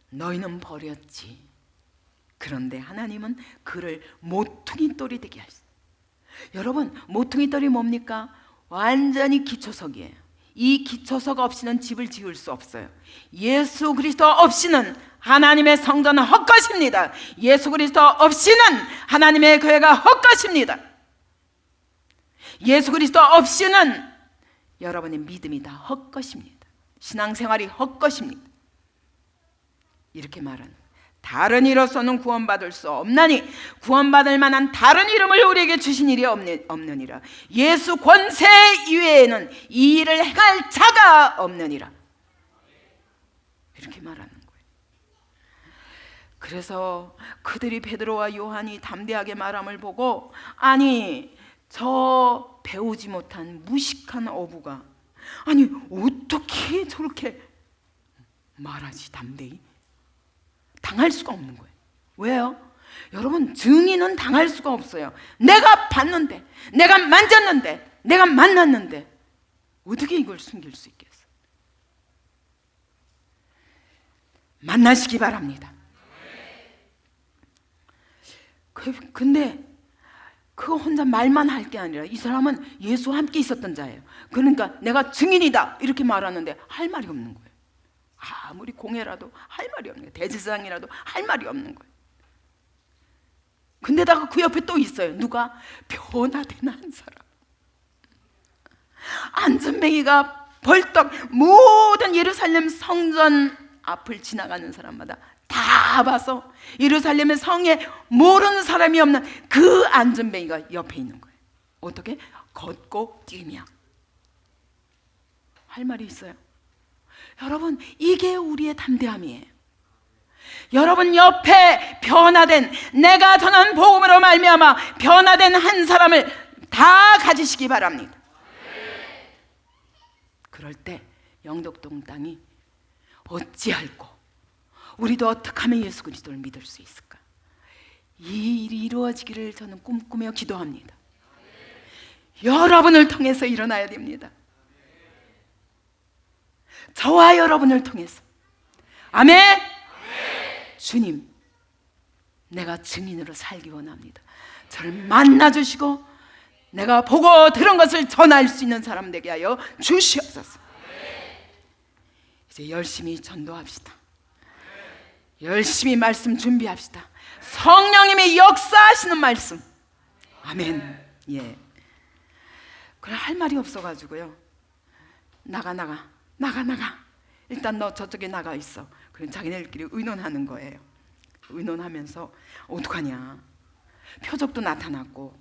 너희는 버렸지. 그런데 하나님은 그를 모퉁이 돌이 되게 하셨어요. 여러분, 모퉁이 돌이 뭡니까? 완전히 기초석이에요. 이 기초석 없이는 집을 지을 수 없어요. 예수 그리스도 없이는 하나님의 성전은 헛것입니다. 예수 그리스도 없이는 하나님의 교회가 헛것입니다. 예수 그리스도 없이는 여러분의 믿음이 다 헛것입니다. 신앙생활이 헛것입니다. 이렇게 말하는, 다른 이로서는 구원받을 수 없나니 구원받을 만한 다른 이름을 우리에게 주신 일이 없느니라. 예수 권세 이외에는 이 일을 행할 자가 없느니라. 이렇게 말하는 거예요. 그래서 그들이 베드로와 요한이 담대하게 말함을 보고, 아니 저 배우지 못한 무식한 어부가 아니 어떻게 저렇게 말하지 담대히? 당할 수가 없는 거예요. 왜요? 여러분, 증인은 당할 수가 없어요. 내가 봤는데, 내가 만졌는데, 내가 만났는데 어떻게 이걸 숨길 수 있겠어요? 만나시기 바랍니다. 근데 그거 혼자 말만 할 게 아니라 이 사람은 예수와 함께 있었던 자예요. 그러니까 내가 증인이다 이렇게 말하는데 할 말이 없는 거예요. 아무리 공회라도 할 말이 없는 거예요. 대제사장이라도 할 말이 없는 거예요. 근데다가 그 옆에 또 있어요. 누가? 변화된 한 사람. 안전뱅이가 벌떡 모든 예루살렘 성전 앞을 지나가는 사람마다 다 봐서 예루살렘의 성에 모르는 사람이 없는 그 안전뱅이가 옆에 있는 거예요. 어떻게? 걷고 뛰며. 할 말이 있어요. 여러분, 이게 우리의 담대함이에요. 여러분 옆에 변화된, 내가 전한 복음으로 말미암아 변화된 한 사람을 다 가지시기 바랍니다. 그럴 때 영덕동 땅이 어찌할꼬 우리도 어떻게 하면 예수 그리스도를 믿을 수 있을까? 이 일이 이루어지기를 저는 꿈꾸며 기도합니다. 여러분을 통해서 일어나야 됩니다. 저와 여러분을 통해서. 아멘. 주님, 내가 증인으로 살기 원합니다. 저를 만나주시고 내가 보고 들은 것을 전할 수 있는 사람 되게 하여 주시옵소서. 이제 열심히 전도합시다. 열심히 말씀 준비합시다. 성령님의 역사하시는 말씀. 아멘. 예. 그래, 할 말이 없어가지고요. 나가. 일단 너 저쪽에 나가 있어. 그럼 자기네들끼리 의논하는 거예요. 의논하면서 어떡하냐. 표적도 나타났고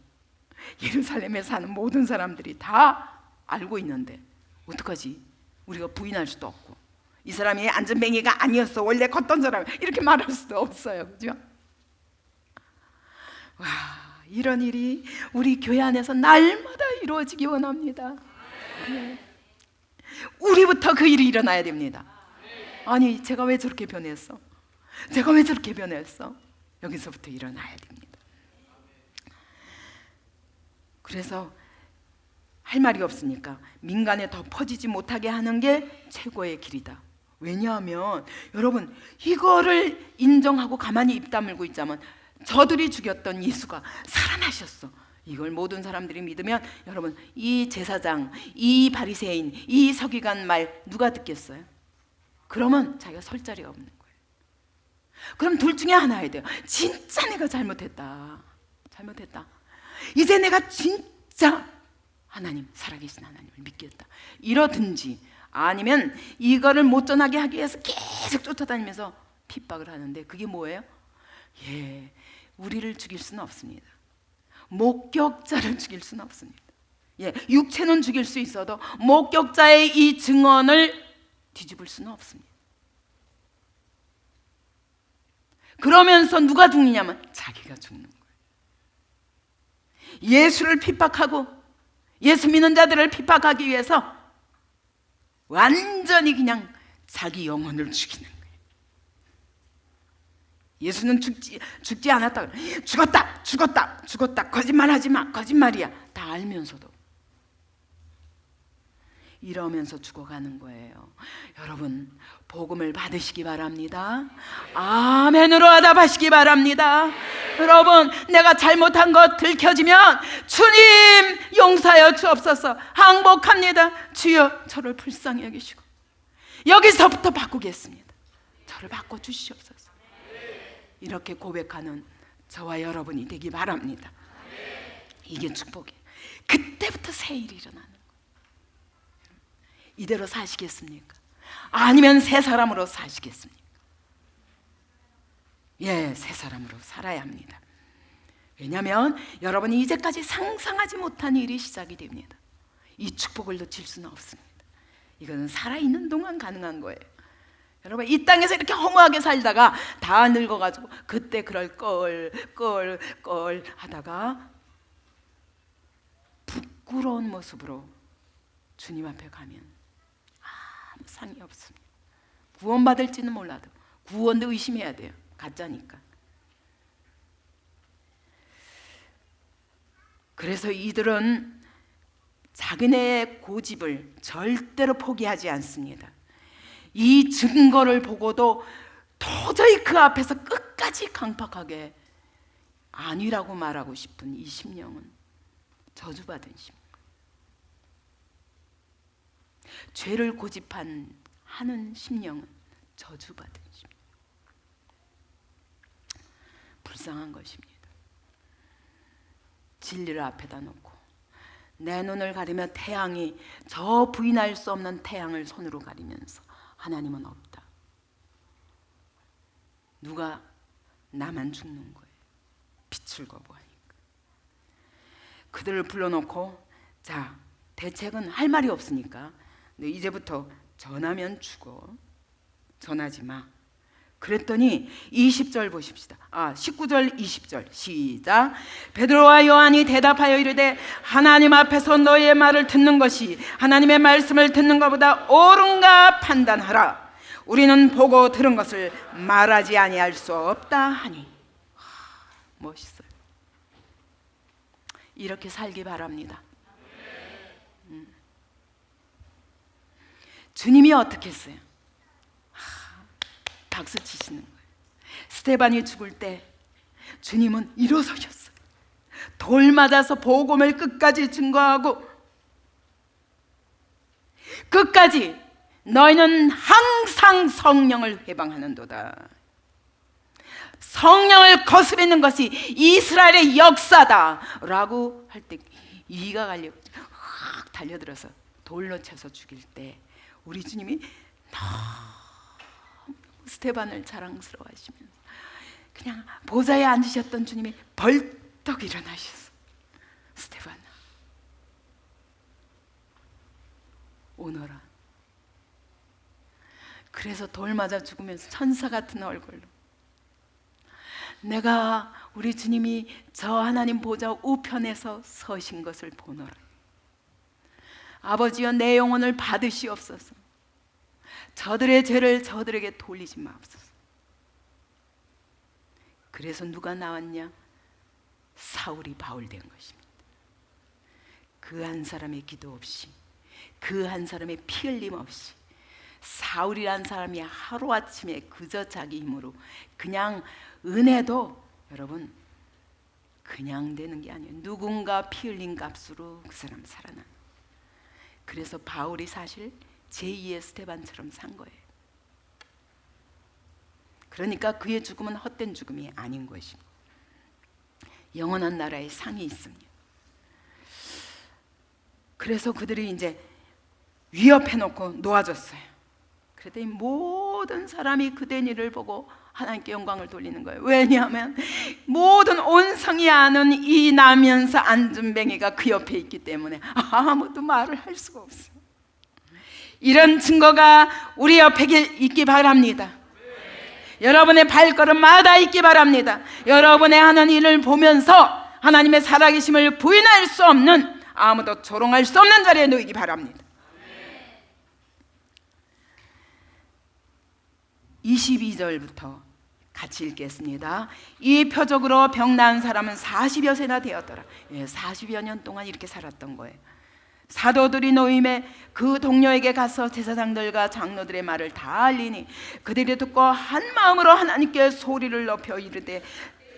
예루살렘에 사는 모든 사람들이 다 알고 있는데 어떡하지? 우리가 부인할 수도 없고, 이 사람이 안전뱅이가 아니었어, 원래 걷던 사람, 이렇게 말할 수도 없어요. 그죠? 와, 이런 일이 우리 교회 안에서 날마다 이루어지기 원합니다. 네. 우리부터 그 일이 일어나야 됩니다. 아니, 제가 왜 저렇게 변했어? 제가 왜 저렇게 변했어? 여기서부터 일어나야 됩니다. 그래서 할 말이 없으니까 민간에 더 퍼지지 못하게 하는 게 최고의 길이다. 왜냐하면 여러분, 이거를 인정하고 가만히 입 다물고 있자면 저들이 죽였던 예수가 살아나셨어. 이걸 모든 사람들이 믿으면 여러분, 이 제사장, 이 바리새인, 이 서기관 말 누가 듣겠어요? 그러면 자기가 설 자리가 없는 거예요. 그럼 둘 중에 하나 해야 돼요. 진짜 내가 잘못했다. 이제 내가 진짜 하나님, 살아계신 하나님을 믿겠다. 이러든지, 아니면 이거를 못 전하게 하기 위해서 계속 쫓아다니면서 핍박을 하는데 그게 뭐예요? 예, 우리를 죽일 수는 없습니다. 목격자를 죽일 수는 없습니다. 예, 육체는 죽일 수 있어도 목격자의 이 증언을 뒤집을 수는 없습니다. 그러면서 누가 죽느냐면 자기가 죽는 거예요. 예수를 핍박하고 예수 믿는 자들을 핍박하기 위해서 완전히 그냥 자기 영혼을 죽이는 거예요. 예수는 죽지 않았다. 죽었다. 거짓말하지 마. 거짓말이야. 다 알면서도. 이러면서 죽어가는 거예요. 여러분, 복음을 받으시기 바랍니다. 아멘으로 화답하시기 바랍니다. 여러분, 내가 잘못한 것 들켜지면 주님 용서하여 주옵소서, 항복합니다. 주여 저를 불쌍히 여기시고 여기서부터 바꾸겠습니다. 저를 바꿔주시옵소서. 이렇게 고백하는 저와 여러분이 되기 바랍니다. 이게 축복이에요. 그때부터 새 일이 일어나는 거예요. 이대로 사시겠습니까? 아니면 새 사람으로 사시겠습니까? 예, 새 사람으로 살아야 합니다. 왜냐하면 여러분이 이제까지 상상하지 못한 일이 시작이 됩니다. 이 축복을 놓칠 수는 없습니다. 이거는 살아있는 동안 가능한 거예요. 여러분, 이 땅에서 이렇게 허무하게 살다가 다 늙어가지고 그때 그럴 걸 하다가 부끄러운 모습으로 주님 앞에 가면 아무 상이 없습니다. 구원받을지는 몰라도 구원도 의심해야 돼요. 가짜니까. 그래서 이들은 자기네의 고집을 절대로 포기하지 않습니다. 이 증거를 보고도 도저히 그 앞에서 끝까지 강팍하게 아니라고 말하고 싶은 이 심령은 저주받은 심령. 죄를 고집하는 심령은 저주받은 심령. 불쌍한 것입니다. 진리를 앞에다 놓고 내 눈을 가리며 태양이, 저 부인할 수 없는 태양을 손으로 가리면서 하나님은 없다. 누가 나만 죽는 거예요. 빛을 거부하니까. 그들을 불러놓고, 자, 대책은 할 말이 없으니까 너 이제부터 전하면 죽어. 전하지 마. 그랬더니 20절 보십시다. 19절 20절 시작. 베드로와 요한이 대답하여 이르되 하나님 앞에서 너희의 말을 듣는 것이 하나님의 말씀을 듣는 것보다 옳은가 판단하라. 우리는 보고 들은 것을 말하지 아니할 수 없다 하니. 멋있어요. 이렇게 살기 바랍니다. 주님이 어떻게 했어요? 박수 치시는 거예요. 스데반이 죽을 때 주님은 일어서셨어요. 돌 맞아서 복음을 끝까지 증거하고, 끝까지 너희는 항상 성령을 회방하는도다. 성령을 거스르는 것이 이스라엘의 역사다 라고 할 때 이가 갈려 확 달려들어서 돌로 쳐서 죽일 때 우리 주님이 스데반을 자랑스러워하시면서 그냥 보좌에 앉으셨던 주님이 벌떡 일어나셨어. 스데반아, 오너라. 그래서 돌 맞아 죽으면서 천사 같은 얼굴로, 내가 우리 주님이 저 하나님 보좌 우편에서 서신 것을 보노라. 아버지여, 내 영혼을 받으시옵소서. 저들의 죄를 저들에게 돌리지 마옵소서. 그래서 누가 나왔냐? 사울이 바울 된 것입니다. 그 한 사람의 기도 없이, 그 한 사람의 피 흘림 없이, 사울이란 사람이 하루아침에 그저 자기 힘으로, 그냥 은혜도 여러분 그냥 되는 게 아니에요. 누군가 피 흘린 값으로 그 사람 살아나. 그래서 바울이 사실 제2의 스데반처럼 산 거예요. 그러니까 그의 죽음은 헛된 죽음이 아닌 것입니다. 영원한 나라의 상이 있습니다. 그래서 그들이 이제 위협해놓고 놓아줬어요. 그랬더니 모든 사람이 그된 일을 보고 하나님께 영광을 돌리는 거예요. 왜냐하면 모든 온 성이 아는 이 나면서 안준뱅이가 그 옆에 있기 때문에 아무도 말을 할 수가 없어요. 이런 증거가 우리 옆에 있기 바랍니다. 여러분의 발걸음마다 있기 바랍니다. 여러분의 하는 일을 보면서 하나님의 살아계심을 부인할 수 없는, 아무도 조롱할 수 없는 자리에 놓이기 바랍니다. 22절부터 같이 읽겠습니다. 이 표적으로 병 나은 사람은 40여 세나 되었더라. 40여 년 동안 이렇게 살았던 거예요. 사도들이 노임에 그 동료에게 가서 제사장들과 장로들의 말을 다 알리니 그들이 듣고 한 마음으로 하나님께 소리를 높여 이르되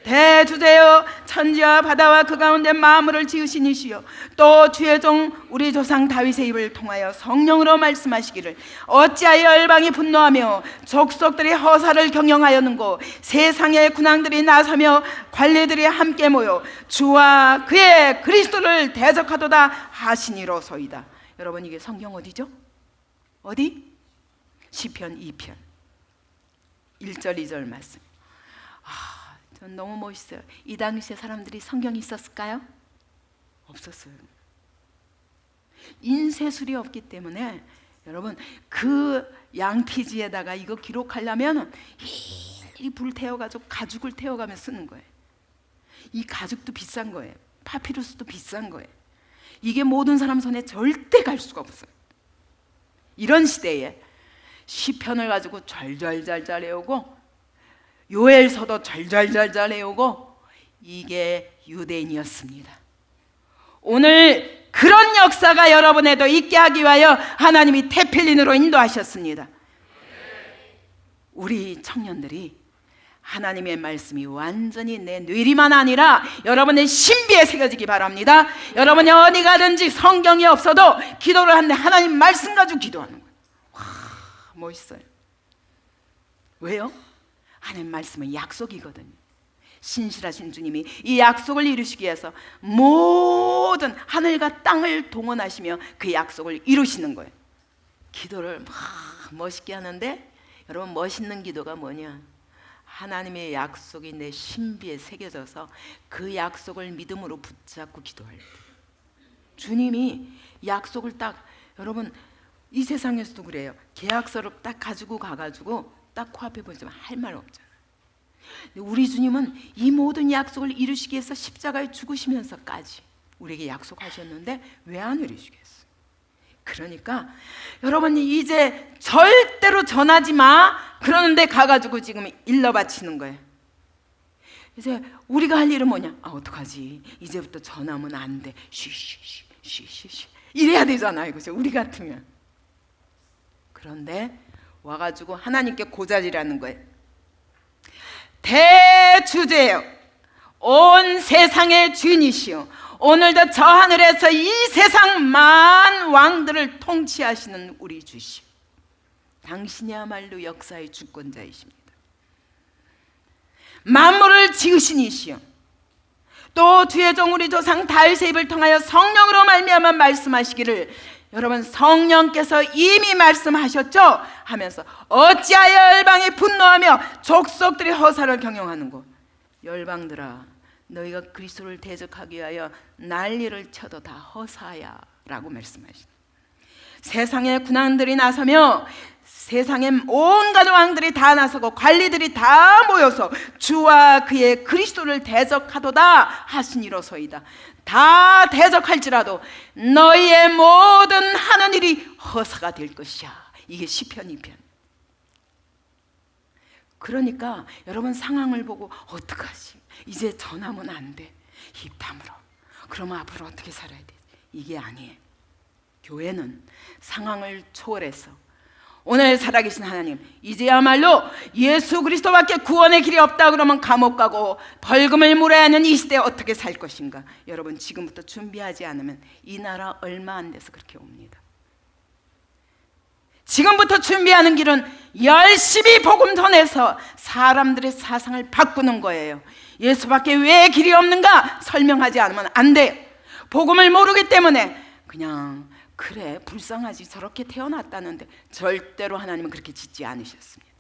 대주제여 천지와 바다와 그 가운데 만물을 지으신 이시여 또 주의 종 우리 조상 다윗의 입을 통하여 성령으로 말씀하시기를 어찌하여 열방이 분노하며 족속들이 허사를 경영하였는고 세상의 군왕들이 나서며 관리들이 함께 모여 주와 그의 그리스도를 대적하도다 하시니로소이다. 여러분, 이게 성경 어디죠? 어디? 시편 2편 1절 2절 말씀. 전 너무 멋있어요. 이 당시에 사람들이 성경이 있었을까요? 없었어요. 인쇄술이 없기 때문에 여러분, 그 양피지에다가 이거 기록하려면 이 불 태워가지고 가죽을 태워가며 쓰는 거예요. 이 가죽도 비싼 거예요. 파피루스도 비싼 거예요. 이게 모든 사람 손에 절대 갈 수가 없어요. 이런 시대에 시편을 가지고 잘잘잘잘 외우고 요엘서도 잘잘잘잘 외우고, 이게 유대인이었습니다. 오늘 그런 역사가 여러분에도 있게 하기 위하여 하나님이 테필린으로 인도하셨습니다. 우리 청년들이 하나님의 말씀이 완전히 내 뇌리만 아니라 여러분의 신비에 새겨지기 바랍니다. 여러분이 어디 가든지 성경이 없어도 기도를 하는데 하나님 말씀 가지고 기도하는 거예요. 와, 멋있어요. 왜요? 하나님 말씀은 약속이거든요. 신실하신 주님이 이 약속을 이루시기 위해서 모든 하늘과 땅을 동원하시며 그 약속을 이루시는 거예요. 기도를 막 멋있게 하는데, 여러분, 멋있는 기도가 뭐냐? 하나님의 약속이 내 신비에 새겨져서 그 약속을 믿음으로 붙잡고 기도할 때, 주님이 약속을 딱, 여러분, 이 세상에서도 그래요. 계약서를 딱 가지고 가가지고 딱 코앞에 보지만 할 말 없잖아요. 우리 주님은 이 모든 약속을 이루시기 위해서 십자가에 죽으시면서까지 우리에게 약속하셨는데 왜 안 이루시겠어요? 그러니까 여러분이 이제 절대로 전하지 마 그러는데 가가지고 지금 일러 바치는 거예요. 이제 우리가 할 일은 뭐냐? 어떡하지? 이제부터 전하면 안 돼. 쉬쉬쉬쉬쉬 이래야 되잖아요. 그죠? 우리 같으면. 그런데 와가지고 하나님께 고자리라는 거예요. 대주제여 온 세상의 주인이시여 오늘도 저 하늘에서 이 세상 만 왕들을 통치하시는 우리 주시오. 당신이야말로 역사의 주권자이십니다. 만물을 지으신 이시여 또 주의 종 우리 조상 다윗의 입을 통하여 성령으로 말미암아 말씀하시기를, 여러분, 성령께서 이미 말씀하셨죠? 하면서 어찌하여 열방이 분노하며 족속들이 허사를 경영하는고. 열방들아, 너희가 그리스도를 대적하기 위하여 난리를 쳐도 다 허사야 라고 말씀하시네. 세상의 군왕들이 나서며 세상의 온갖 왕들이 다 나서고 관리들이 다 모여서 주와 그의 그리스도를 대적하도다 하시니로소이다. 다 대적할지라도 너희의 모든 하는 일이 허사가 될 것이야. 이게 시편 2편. 그러니까 여러분, 상황을 보고 어떡하지? 이제 전하면 안 돼. 입 다물어. 그러면 앞으로 어떻게 살아야 돼? 이게 아니에요. 교회는 상황을 초월해서 오늘 살아계신 하나님, 이제야말로 예수 그리스도밖에 구원의 길이 없다 그러면 감옥 가고 벌금을 물어야 하는 이 시대에 어떻게 살 것인가? 여러분, 지금부터 준비하지 않으면 이 나라 얼마 안 돼서 그렇게 옵니다. 지금부터 준비하는 길은 열심히 복음 전해서 사람들의 사상을 바꾸는 거예요. 예수밖에 왜 길이 없는가 설명하지 않으면 안 돼요. 복음을 모르기 때문에 그냥 그래 불쌍하지 저렇게 태어났다는데, 절대로 하나님은 그렇게 짓지 않으셨습니다.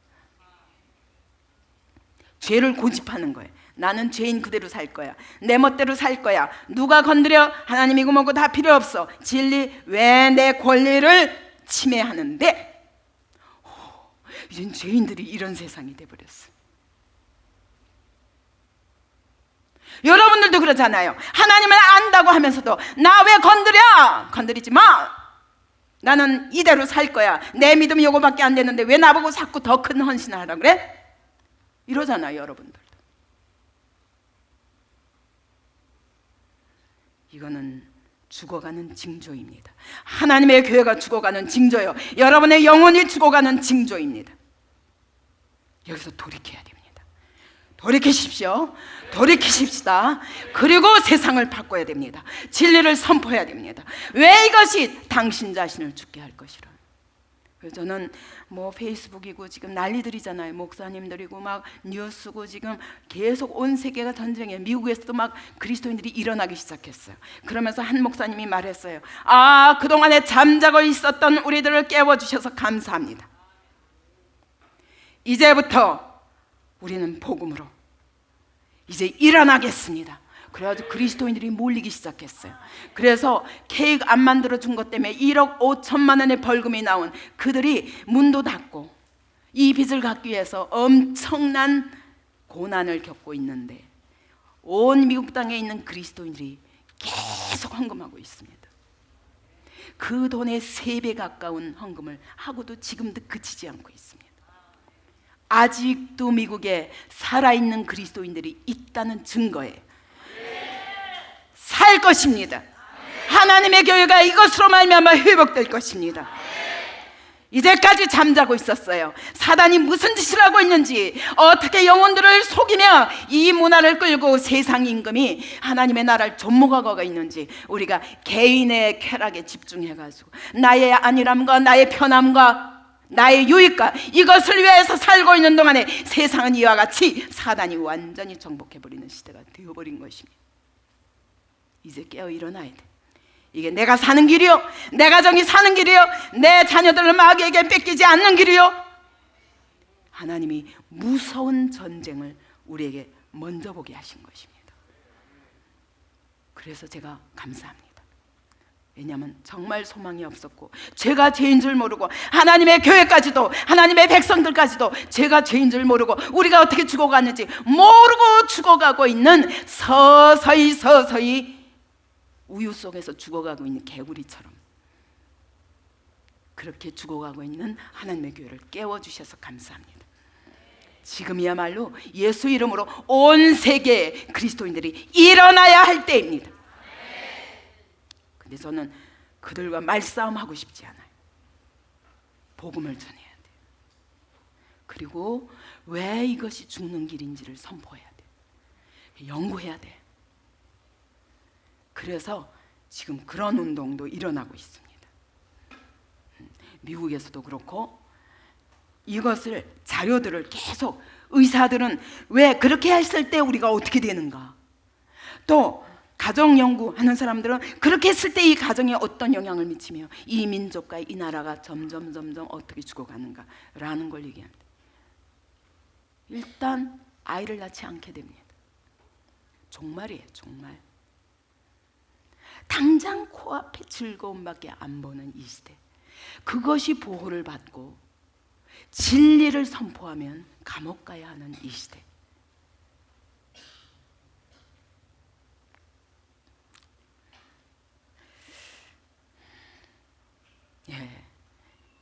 죄를 고집하는 거예요. 나는 죄인 그대로 살 거야. 내 멋대로 살 거야. 누가 건드려? 하나님이고 뭐고 다 필요 없어. 진리 왜 내 권리를 침해하는데? 이젠 죄인들이 이런 세상이 돼버렸어. 여러분들도 그러잖아요. 하나님을 안다고 하면서도 나 왜 건드려? 건드리지 마. 나는 이대로 살 거야. 내 믿음이 요거밖에 안 되는데 왜 나보고 자꾸 더 큰 헌신을 하라 그래? 이러잖아요, 여러분들도. 이거는 죽어가는 징조입니다. 하나님의 교회가 죽어가는 징조요. 여러분의 영혼이 죽어가는 징조입니다. 여기서 돌이켜야 됩니다. 돌이키십시오. 돌이키십시다. 그리고 세상을 바꿔야 됩니다. 진리를 선포해야 됩니다. 왜 이것이 당신 자신을 죽게 할 것이라. 그래서 저는 뭐 페이스북이고 지금 난리들이잖아요. 목사님들이고 막 뉴스고 지금 계속 온 세계가 전쟁에, 미국에서도 막 그리스도인들이 일어나기 시작했어요. 그러면서 한 목사님이 말했어요. 그동안에 잠자고 있었던 우리들을 깨워주셔서 감사합니다. 이제부터 우리는 복음으로 이제 일어나겠습니다. 그래가지고 그리스도인들이 몰리기 시작했어요. 그래서 케이크 안 만들어준 것 때문에 1억 5천만 원의 벌금이 나온 그들이 문도 닫고 이 빚을 갚기 위해서 엄청난 고난을 겪고 있는데 온 미국 땅에 있는 그리스도인들이 계속 헌금하고 있습니다. 그 돈의 3배 가까운 헌금을 하고도 지금도 그치지 않고 있습니다. 아직도 미국에 살아있는 그리스도인들이 있다는 증거예요. 살 것입니다. 하나님의 교회가 이것으로 말미암아 회복될 것입니다. 이제까지 잠자고 있었어요. 사단이 무슨 짓을 하고 있는지, 어떻게 영혼들을 속이며 이 문화를 끌고 세상 임금이 하나님의 나라를 접목하고 있는지 우리가 개인의 쾌락에 집중해가지고 나의 안일함과 나의 편함과 나의 유익과 이것을 위해서 살고 있는 동안에 세상은 이와 같이 사단이 완전히 정복해버리는 시대가 되어버린 것입니다. 이제 깨어 일어나야 돼. 이게 내가 사는 길이요, 내 가정이 사는 길이요, 내 자녀들을 마귀에게 뺏기지 않는 길이요. 하나님이 무서운 전쟁을 우리에게 먼저 보게 하신 것입니다. 그래서 제가 감사합니다. 왜냐하면 정말 소망이 없었고 죄가 죄인 줄 모르고 하나님의 교회까지도 하나님의 백성들까지도 죄가 죄인 줄 모르고 우리가 어떻게 죽어갔는지 모르고 죽어가고 있는 서서히 우유 속에서 죽어가고 있는 개구리처럼 그렇게 죽어가고 있는 하나님의 교회를 깨워주셔서 감사합니다. 지금이야말로 예수 이름으로 온 세계의 그리스도인들이 일어나야 할 때입니다. 근데 저는 그들과 말싸움하고 싶지 않아요. 복음을 전해야 돼요. 그리고 왜 이것이 죽는 길인지를 선포해야 돼요. 연구해야 돼요. 그래서 지금 그런 운동도 일어나고 있습니다. 미국에서도 그렇고 이것을 자료들을 계속 의사들은 왜 그렇게 했을 때 우리가 어떻게 되는가, 또 가정 연구하는 사람들은 그렇게 했을 때 이 가정에 어떤 영향을 미치며 이 민족과 이 나라가 점점 어떻게 죽어가는가라는 걸 얘기합니다. 일단 아이를 낳지 않게 됩니다. 종말이에요, 종말. 당장 코앞에 즐거움밖에 안 보는 이 시대, 그것이 보호를 받고 진리를 선포하면 감옥 가야 하는 이 시대.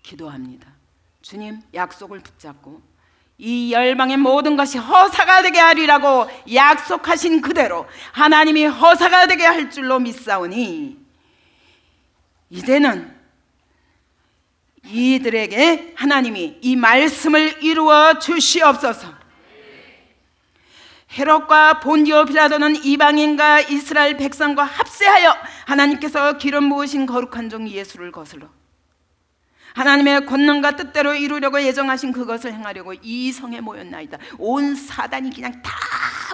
기도합니다. 주님, 약속을 붙잡고 이 열방의 모든 것이 허사가 되게 하리라고 약속하신 그대로 하나님이 허사가 되게 할 줄로 믿사오니 이제는 이들에게 하나님이 이 말씀을 이루어 주시옵소서. 헤롯과 본디오 빌라도는 이방인과 이스라엘 백성과 합세하여 하나님께서 기름 부으신 거룩한 종 예수를 거슬러 하나님의 권능과 뜻대로 이루려고 예정하신 그것을 행하려고 이 성에 모였나이다. 온 사단이 그냥 다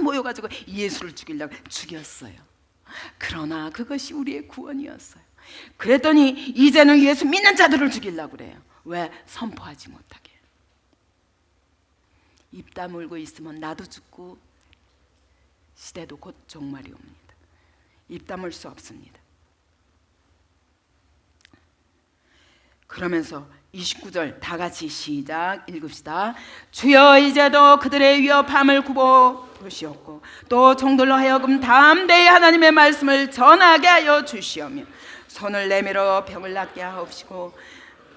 모여가지고 예수를 죽이려고 죽였어요. 그러나 그것이 우리의 구원이었어요. 그랬더니 이제는 예수 믿는 자들을 죽이려고 그래요. 왜? 선포하지 못하게. 입 다물고 있으면 나도 죽고 시대도 곧 종말이 옵니다. 입 다물 수 없습니다. 그러면서 29절 다 같이 시작 읽읍시다. 주여 이제도 그들의 위협함을 굽어 보시옵고 또 종들로 하여금 담대히 하나님의 말씀을 전하게 하여 주시오며 손을 내밀어 병을 낫게 하옵시고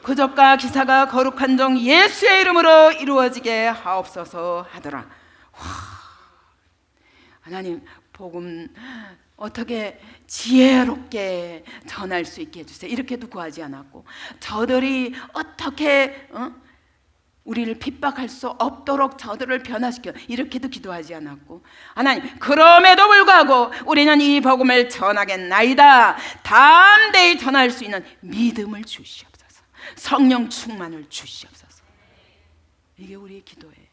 그적과 기사가 거룩한 종 예수의 이름으로 이루어지게 하옵소서 하더라. 하나님, 복음 어떻게 지혜롭게 전할 수 있게 해주세요. 이렇게도 구하지 않았고, 저들이 어떻게 우리를 핍박할 수 없도록 저들을 변화시켜, 이렇게도 기도하지 않았고, 하나님 그럼에도 불구하고 우리는 이 복음을 전하겠나이다, 담대히 전할 수 있는 믿음을 주시옵소서, 성령 충만을 주시옵소서. 이게 우리의 기도예요.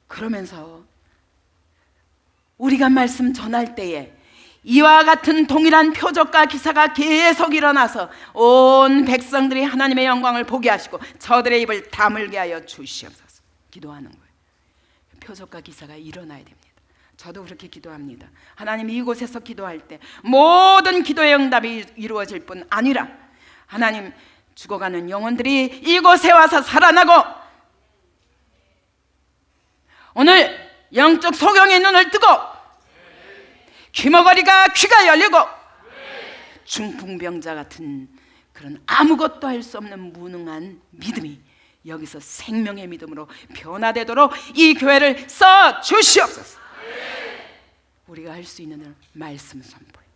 그러면서 우리가 말씀 전할 때에 이와 같은 동일한 표적과 기사가 계속 일어나서 온 백성들이 하나님의 영광을 보게 하시고 저들의 입을 다물게 하여 주시옵소서. 기도하는 거예요. 표적과 기사가 일어나야 됩니다. 저도 그렇게 기도합니다. 하나님, 이곳에서 기도할 때 모든 기도의 응답이 이루어질 뿐 아니라 하나님, 죽어가는 영혼들이 이곳에 와서 살아나고 오늘 영적 소경의 눈을 뜨고 귀머거리가 귀가 열리고 중풍병자 같은 그런 아무것도 할 수 없는 무능한 믿음이 여기서 생명의 믿음으로 변화되도록 이 교회를 써 주시옵소서. 우리가 할 수 있는 일은 말씀 선포예요.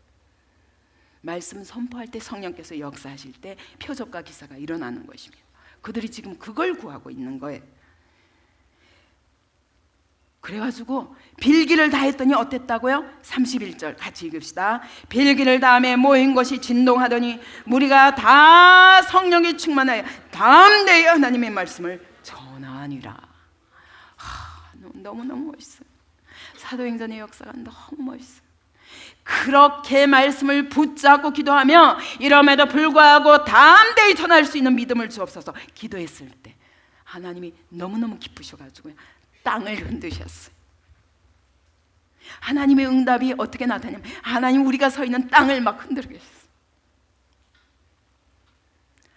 말씀 선포할 때 성령께서 역사하실 때 표적과 기사가 일어나는 것입니다. 그들이 지금 그걸 구하고 있는 거예요. 그래가지고 빌기를 다했더니 어땠다고요? 31절 같이 읽읍시다. 빌기를 다음에 모인 것이 진동하더니 무리가 다 성령이 충만하여 담대히 하나님의 말씀을 전하니라. 너무너무 멋있어요. 사도행전의 역사가 너무 멋있어요. 그렇게 말씀을 붙잡고 기도하며 이럼에도 불구하고 담대히 전할 수 있는 믿음을 주옵소서. 기도했을 때 하나님이 너무너무 기쁘셔가지고요, 땅을 흔드셨어요. 하나님의 응답이 어떻게 나타나냐면 하나님, 우리가 서 있는 땅을 막 흔들어 계셨어요.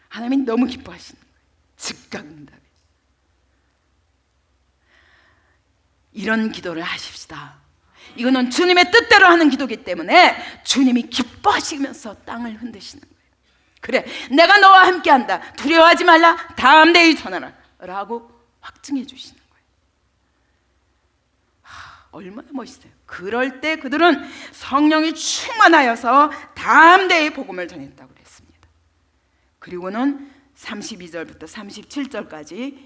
하나님이 너무 기뻐하시는 거예요. 즉각 응답이. 이런 기도를 하십시다. 이거는 주님의 뜻대로 하는 기도이기 때문에 주님이 기뻐하시면서 땅을 흔드시는 거예요. 그래, 내가 너와 함께한다, 두려워하지 말라, 담대히 전하라 라고 확증해 주시는 거예요. 얼마나 멋있어요. 그럴 때 그들은 성령이 충만하여서 담대히 복음을 전했다고 그랬습니다. 그리고는 32절부터 37절까지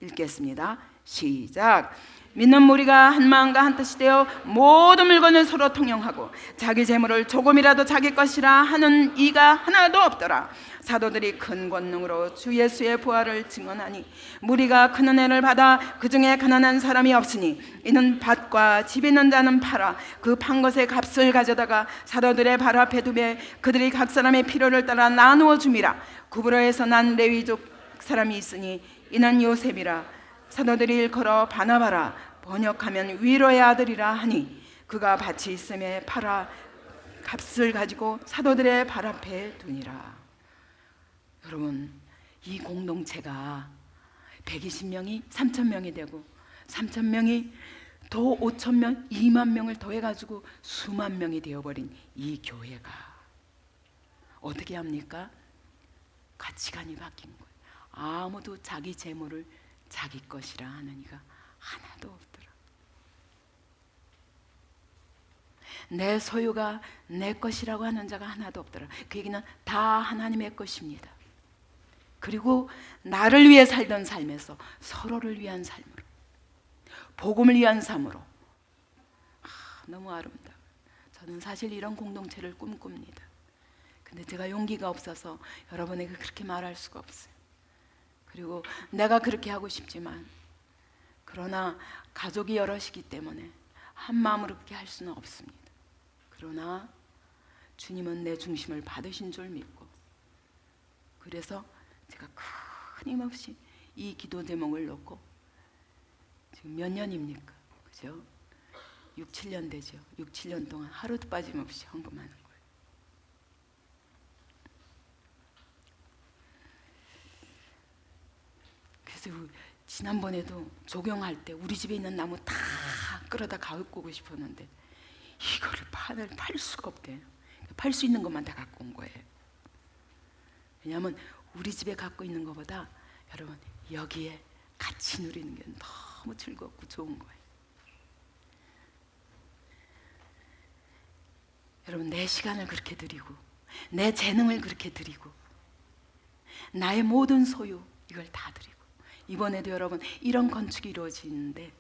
읽겠습니다. 시작. 믿는 무리가 한 마음과 한 뜻이 되어 모든 물건을 서로 통용하고 자기 재물을 조금이라도 자기 것이라 하는 이가 하나도 없더라. 사도들이 큰 권능으로 주 예수의 부활을 증언하니 무리가 큰 은혜를 받아 그 중에 가난한 사람이 없으니 이는 밭과 집 있는 자는 팔아 그 판 것의 값을 가져다가 사도들의 발 앞에 두매 그들이 각 사람의 필요를 따라 나누어 줌이라. 구브로에서 난 레위족 사람이 있으니 이는 요셉이라. 사도들이 일컬어 바나바라, 번역하면 위로의 아들이라 하니 그가 밭이 있음에 팔아 값을 가지고 사도들의 발 앞에 두니라. 여러분, 이 공동체가 120명이 3,000명이 되고 3,000명이 더 5,000명, 2만 명을 더해가지고 수만 명이 되어버린 이 교회가 어떻게 합니까? 가치관이 바뀐 거예요. 아무도 자기 재물을 자기 것이라 하는 이가 하나도 없더라. 내 소유가 내 것이라고 하는 자가 하나도 없더라. 그 얘기는 다 하나님의 것입니다. 그리고 나를 위해 살던 삶에서 서로를 위한 삶으로, 복음을 위한 삶으로, 너무 아름다워요. 저는 사실 이런 공동체를 꿈꿉니다. 근데 제가 용기가 없어서 여러분에게 그렇게 말할 수가 없어요. 그리고 내가 그렇게 하고 싶지만, 그러나 가족이 여럿이기 때문에 한 마음으로 그렇게 할 수는 없습니다. 그러나 주님은 내 중심을 받으신 줄 믿고, 그래서 제가 끊임없이 이 기도 제목을 놓고 지금 몇 년입니까? 그죠? 6, 7년 되죠. 6, 7년 동안 하루도 빠짐없이 헌금하는 거예요. 그래서 지난번에도 조경할 때 우리 집에 있는 나무 다 끌어다 가꾸고 싶었는데 이거를 판을 팔 수가 없대요. 팔 수 있는 것만 다 갖고 온 거예요. 왜냐하면 우리 집에 갖고 있는 것보다 여러분 여기에 같이 누리는 게 너무 즐겁고 좋은 거예요. 여러분, 내 시간을 그렇게 드리고 내 재능을 그렇게 드리고 나의 모든 소유 이걸 다 드리고, 이번에도 여러분 이런 건축이 이루어지는데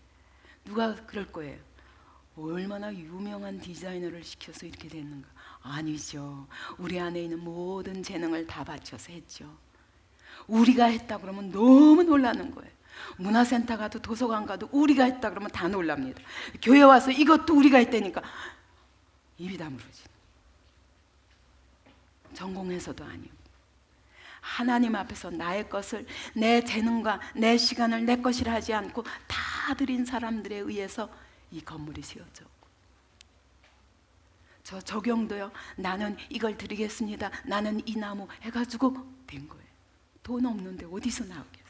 누가 그럴 거예요? 얼마나 유명한 디자이너를 시켜서 이렇게 됐는가? 아니죠. 우리 안에 있는 모든 재능을 다 바쳐서 했죠. 우리가 했다 그러면 너무 놀라는 거예요. 문화센터 가도 도서관 가도 우리가 했다 그러면 다 놀랍니다. 교회 와서 이것도 우리가 했다니까 입이 다물어지. 전공해서도 아니고, 하나님 앞에서 나의 것을, 내 재능과 내 시간을 내 것이라 하지 않고 다 드린 사람들에 의해서 이 건물이 세워졌고, 저 적용도요, 나는 이걸 드리겠습니다, 나는 이 나무 해가지고 된 거예요. 돈 없는데 어디서 나오겠어요?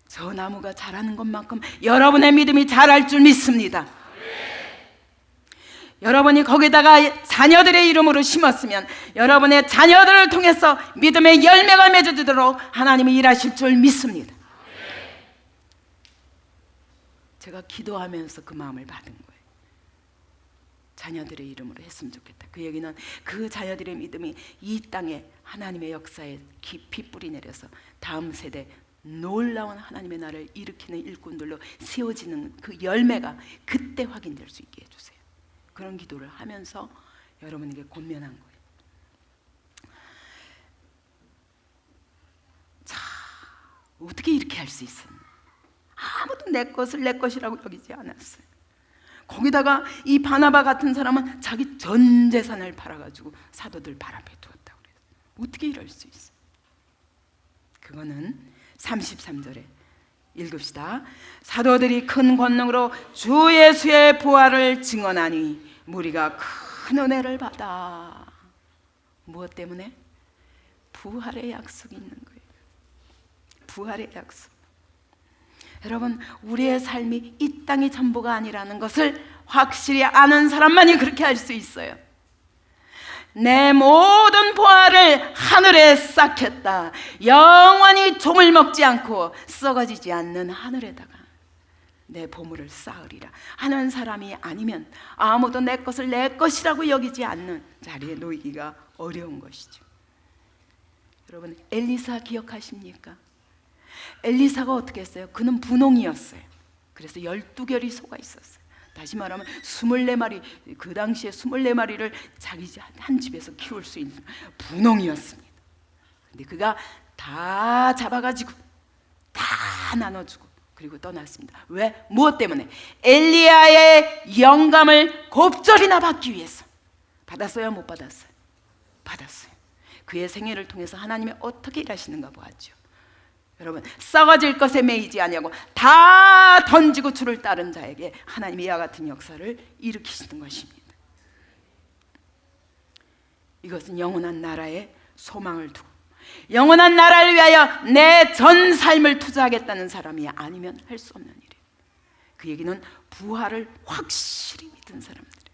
저 나무가 자라는 것만큼 여러분의 믿음이 자랄 줄 믿습니다. 여러분이 거기다가 자녀들의 이름으로 심었으면 여러분의 자녀들을 통해서 믿음의 열매가 맺어지도록 하나님이 일하실 줄 믿습니다. 제가 기도하면서 그 마음을 받은 거예요. 자녀들의 이름으로 했으면 좋겠다. 그 얘기는 그 자녀들의 믿음이 이 땅에 하나님의 역사에 깊이 뿌리 내려서 다음 세대 놀라운 하나님의 나라를 일으키는 일꾼들로 세워지는 그 열매가 그때 확인될 수 있게 해주세요. 그런 기도를 하면서 여러분에게 권면한 거예요. 자, 어떻게 이렇게 할 수 있었나? 아무도 내 것을 내 것이라고 여기지 않았어요. 거기다가 이 바나바 같은 사람은 자기 전 재산을 팔아가지고 사도들 발 앞에 두었다고 그래요. 어떻게 이럴 수 있어요? 그거는 33절에 읽읍시다. 사도들이 큰 권능으로 주 예수의 부활을 증언하니 무리가 큰 은혜를 받아. 무엇 때문에? 부활의 약속이 있는 거예요. 부활의 약속. 여러분, 우리의 삶이 이 땅이 전부가 아니라는 것을 확실히 아는 사람만이 그렇게 할 수 있어요. 내 모든 보화를 하늘에 쌓겠다. 영원히 조물 먹지 않고 썩어지지 않는 하늘에다가 내 보물을 쌓으리라 하는 사람이 아니면 아무도 내 것을 내 것이라고 여기지 않는 자리에 놓이기가 어려운 것이죠. 여러분, 엘리사 기억하십니까? 엘리사가 어떻게 했어요? 그는 분홍이었어요. 그래서 12결이 소가 있었어요. 다시 말하면 24마리, 그 당시에 24마리를 자기 한 집에서 키울 수 있는 분홍이었습니다. 근데 그가 다 잡아가지고 다 나눠주고 그리고 떠났습니다. 왜? 무엇 때문에? 엘리야의 영감을 곱절이나 받기 위해서. 받았어요? 못 받았어요? 받았어요. 그의 생애를 통해서 하나님이 어떻게 일하시는가 보았죠. 여러분, 썩어질 것에 매이지 아니하고 다 던지고 주를 따른 자에게 하나님이 이와 같은 역사를 일으키시는 것입니다. 이것은 영원한 나라에 소망을 두고 영원한 나라를 위하여 내 전 삶을 투자하겠다는 사람이 아니면 할 수 없는 일이에요. 그 얘기는 부활을 확실히 믿은 사람들이에요.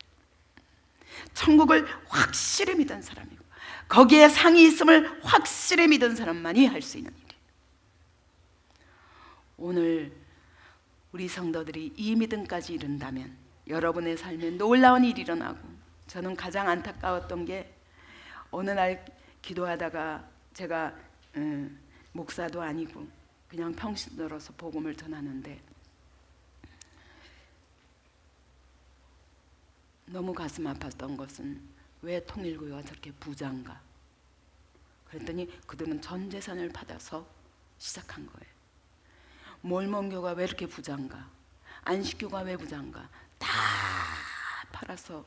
천국을 확실히 믿은 사람이고 거기에 상이 있음을 확실히 믿은 사람만이 할 수 있는 일이에요. 오늘 우리 성도들이 이 믿음까지 이룬다면 여러분의 삶에 놀라운 일이 일어나고, 저는 가장 안타까웠던 게 어느 날 기도하다가 제가 목사도 아니고 그냥 평신 들어서 복음을 전하는데 너무 가슴 아팠던 것은 왜 통일교회가 저렇게 부자인가? 그랬더니 그들은 전 재산을 받아서 시작한 거예요. 몰몬교가 왜 이렇게 부자인가? 안식교가 왜 부자인가? 다 팔아서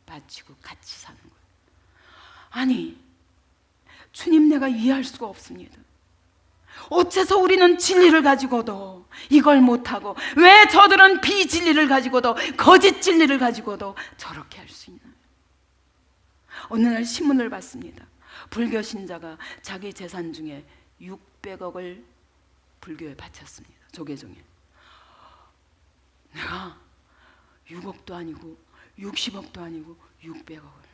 바치고 같이 사는 거예요. 아니, 주님, 내가 이해할 수가 없습니다. 어째서 우리는 진리를 가지고도 이걸 못하고 왜 저들은 비진리를 가지고도 거짓 진리를 가지고도 저렇게 할 수 있나요? 어느 날 신문을 봤습니다. 불교 신자가 자기 재산 중에 600억을 불교에 바쳤습니다. 조계종에. 내가 6억도 아니고 60억도 아니고 600억을.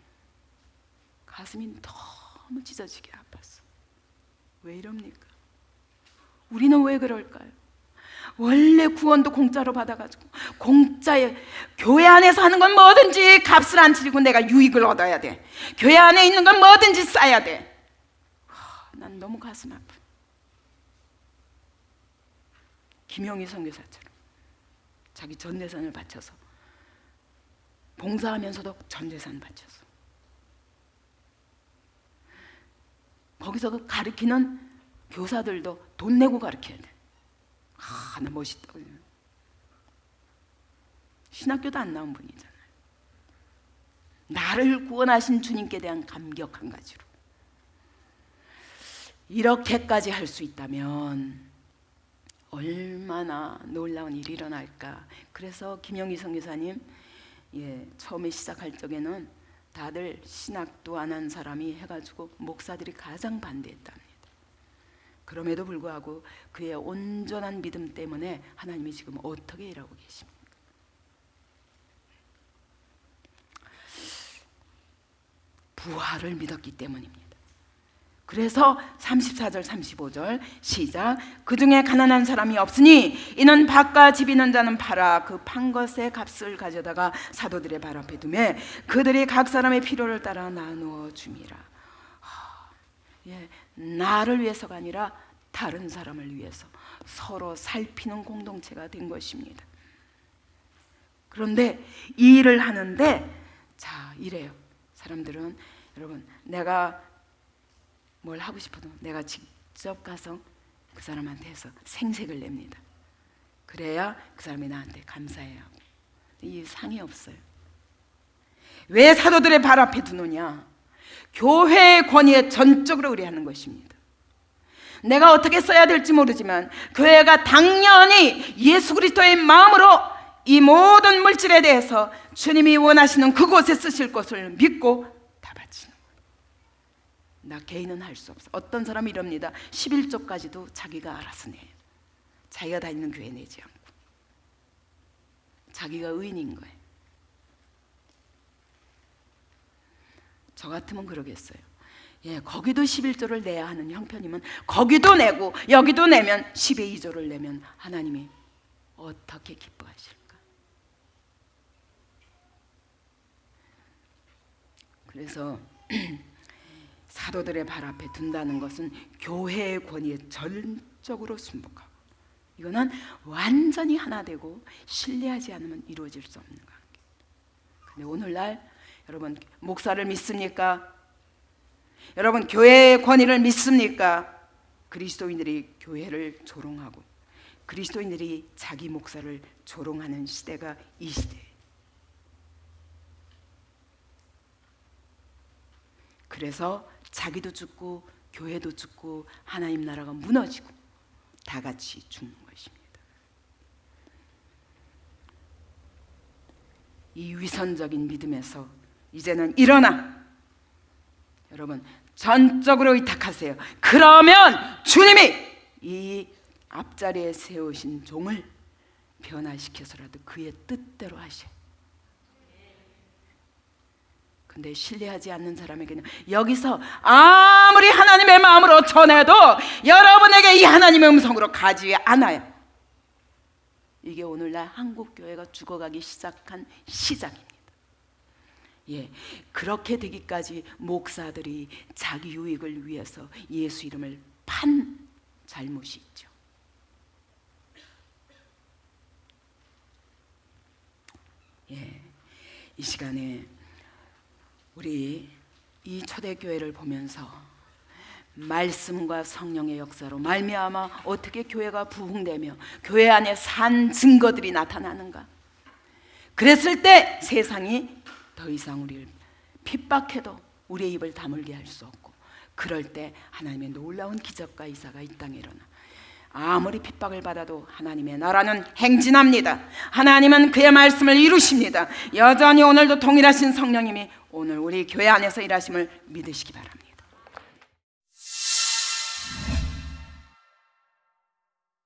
가슴이 너무 찢어지게 아팠어. 왜 이럽니까? 우리는 왜 그럴까요? 원래 구원도 공짜로 받아가지고 공짜에 교회 안에서 하는 건 뭐든지 값을 안 치르고 내가 유익을 얻어야 돼. 교회 안에 있는 건 뭐든지 쌓아야 돼. 난 너무 가슴 아파. 김영희 선교사처럼 자기 전 재산을 바쳐서 봉사하면서도 전 재산 바쳐서 거기서 가르치는 교사들도 돈 내고 가르쳐야 돼. 나 멋있다. 신학교도 안 나온 분이잖아요. 나를 구원하신 주님께 대한 감격 한 가지로 이렇게까지 할 수 있다면 얼마나 놀라운 일이 일어날까. 그래서 김영희 선교사님 처음에 시작할 적에는 다들 신학도 안 한 사람이 해가지고 목사들이 가장 반대했답니다. 그럼에도 불구하고 그의 온전한 믿음 때문에 하나님이 지금 어떻게 일하고 계십니까? 부활을 믿었기 때문입니다. 그래서 34절 35절 시작. 그 중에 가난한 사람이 없으니 이는 밭과 집 있는 자는 팔아 그 판 것의 값을 가져다가 사도들의 발 앞에 두매 그들이 각 사람의 필요를 따라 나누어 줌이라. 나를 위해서가 아니라 다른 사람을 위해서 서로 살피는 공동체가 된 것입니다. 그런데 이 일을 하는데 이래요. 사람들은 여러분 내가 뭘 하고 싶어도 내가 직접 가서 그 사람한테 해서 생색을 냅니다. 그래야 그 사람이 나한테 감사해야 하고. 이 상이 없어요. 왜 사도들의 발 앞에 두느냐? 교회의 권위에 전적으로 의뢰하는 것입니다. 내가 어떻게 써야 될지 모르지만 교회가 당연히 예수 그리스도의 마음으로 이 모든 물질에 대해서 주님이 원하시는 그곳에 쓰실 것을 믿고 다 바치는 거예요. 나 개인은 할 수 없어. 어떤 사람이 이럽니다. 11조까지도 자기가 알아서 내요. 자기가 다니는 교회 내지 않고 자기가 의인인 거예요. 저 같으면 그러겠어요. 거기도 11조를 내야 하는 형편이면 거기도 내고 여기도 내면 10의 2조를 내면 하나님이 어떻게 기뻐하실까? 그래서 사도들의 발 앞에 둔다는 것은 교회의 권위에 전적으로 순복하고, 이거는 완전히 하나 되고 신뢰하지 않으면 이루어질 수 없는 관계. 근데 오늘날 여러분 목사를 믿습니까? 여러분 교회의 권위를 믿습니까? 그리스도인들이 교회를 조롱하고 그리스도인들이 자기 목사를 조롱하는 시대가 이 시대예요. 그래서 자기도 죽고 교회도 죽고 하나님 나라가 무너지고 다 같이 죽는 것입니다. 이 위선적인 믿음에서 이제는 일어나 여러분 전적으로 의탁하세요. 그러면 주님이 이 앞자리에 세우신 종을 변화시켜서라도 그의 뜻대로 하셔. 근데 신뢰하지 않는 사람에게는 여기서 아무리 하나님의 마음으로 전해도 여러분에게 이 하나님의 음성으로 가지 않아요. 이게 오늘날 한국교회가 죽어가기 시작한 시작입니다. 그렇게 되기까지 목사들이 자기 유익을 위해서 예수 이름을 판 잘못이 있죠. 이 시간에 우리 이 초대교회를 보면서 말씀과 성령의 역사로 말미암아 어떻게 교회가 부흥되며 교회 안에 산 증거들이 나타나는가. 그랬을 때 세상이 더 이상 우리를 핍박해도 우리의 입을 다물게 할 수 없고, 그럴 때 하나님의 놀라운 기적과 이사가 이 땅에 일어나 아무리 핍박을 받아도 하나님의 나라는 행진합니다. 하나님은 그의 말씀을 이루십니다. 여전히 오늘도 동일하신 성령님이 오늘 우리 교회 안에서 일하심을 믿으시기 바랍니다.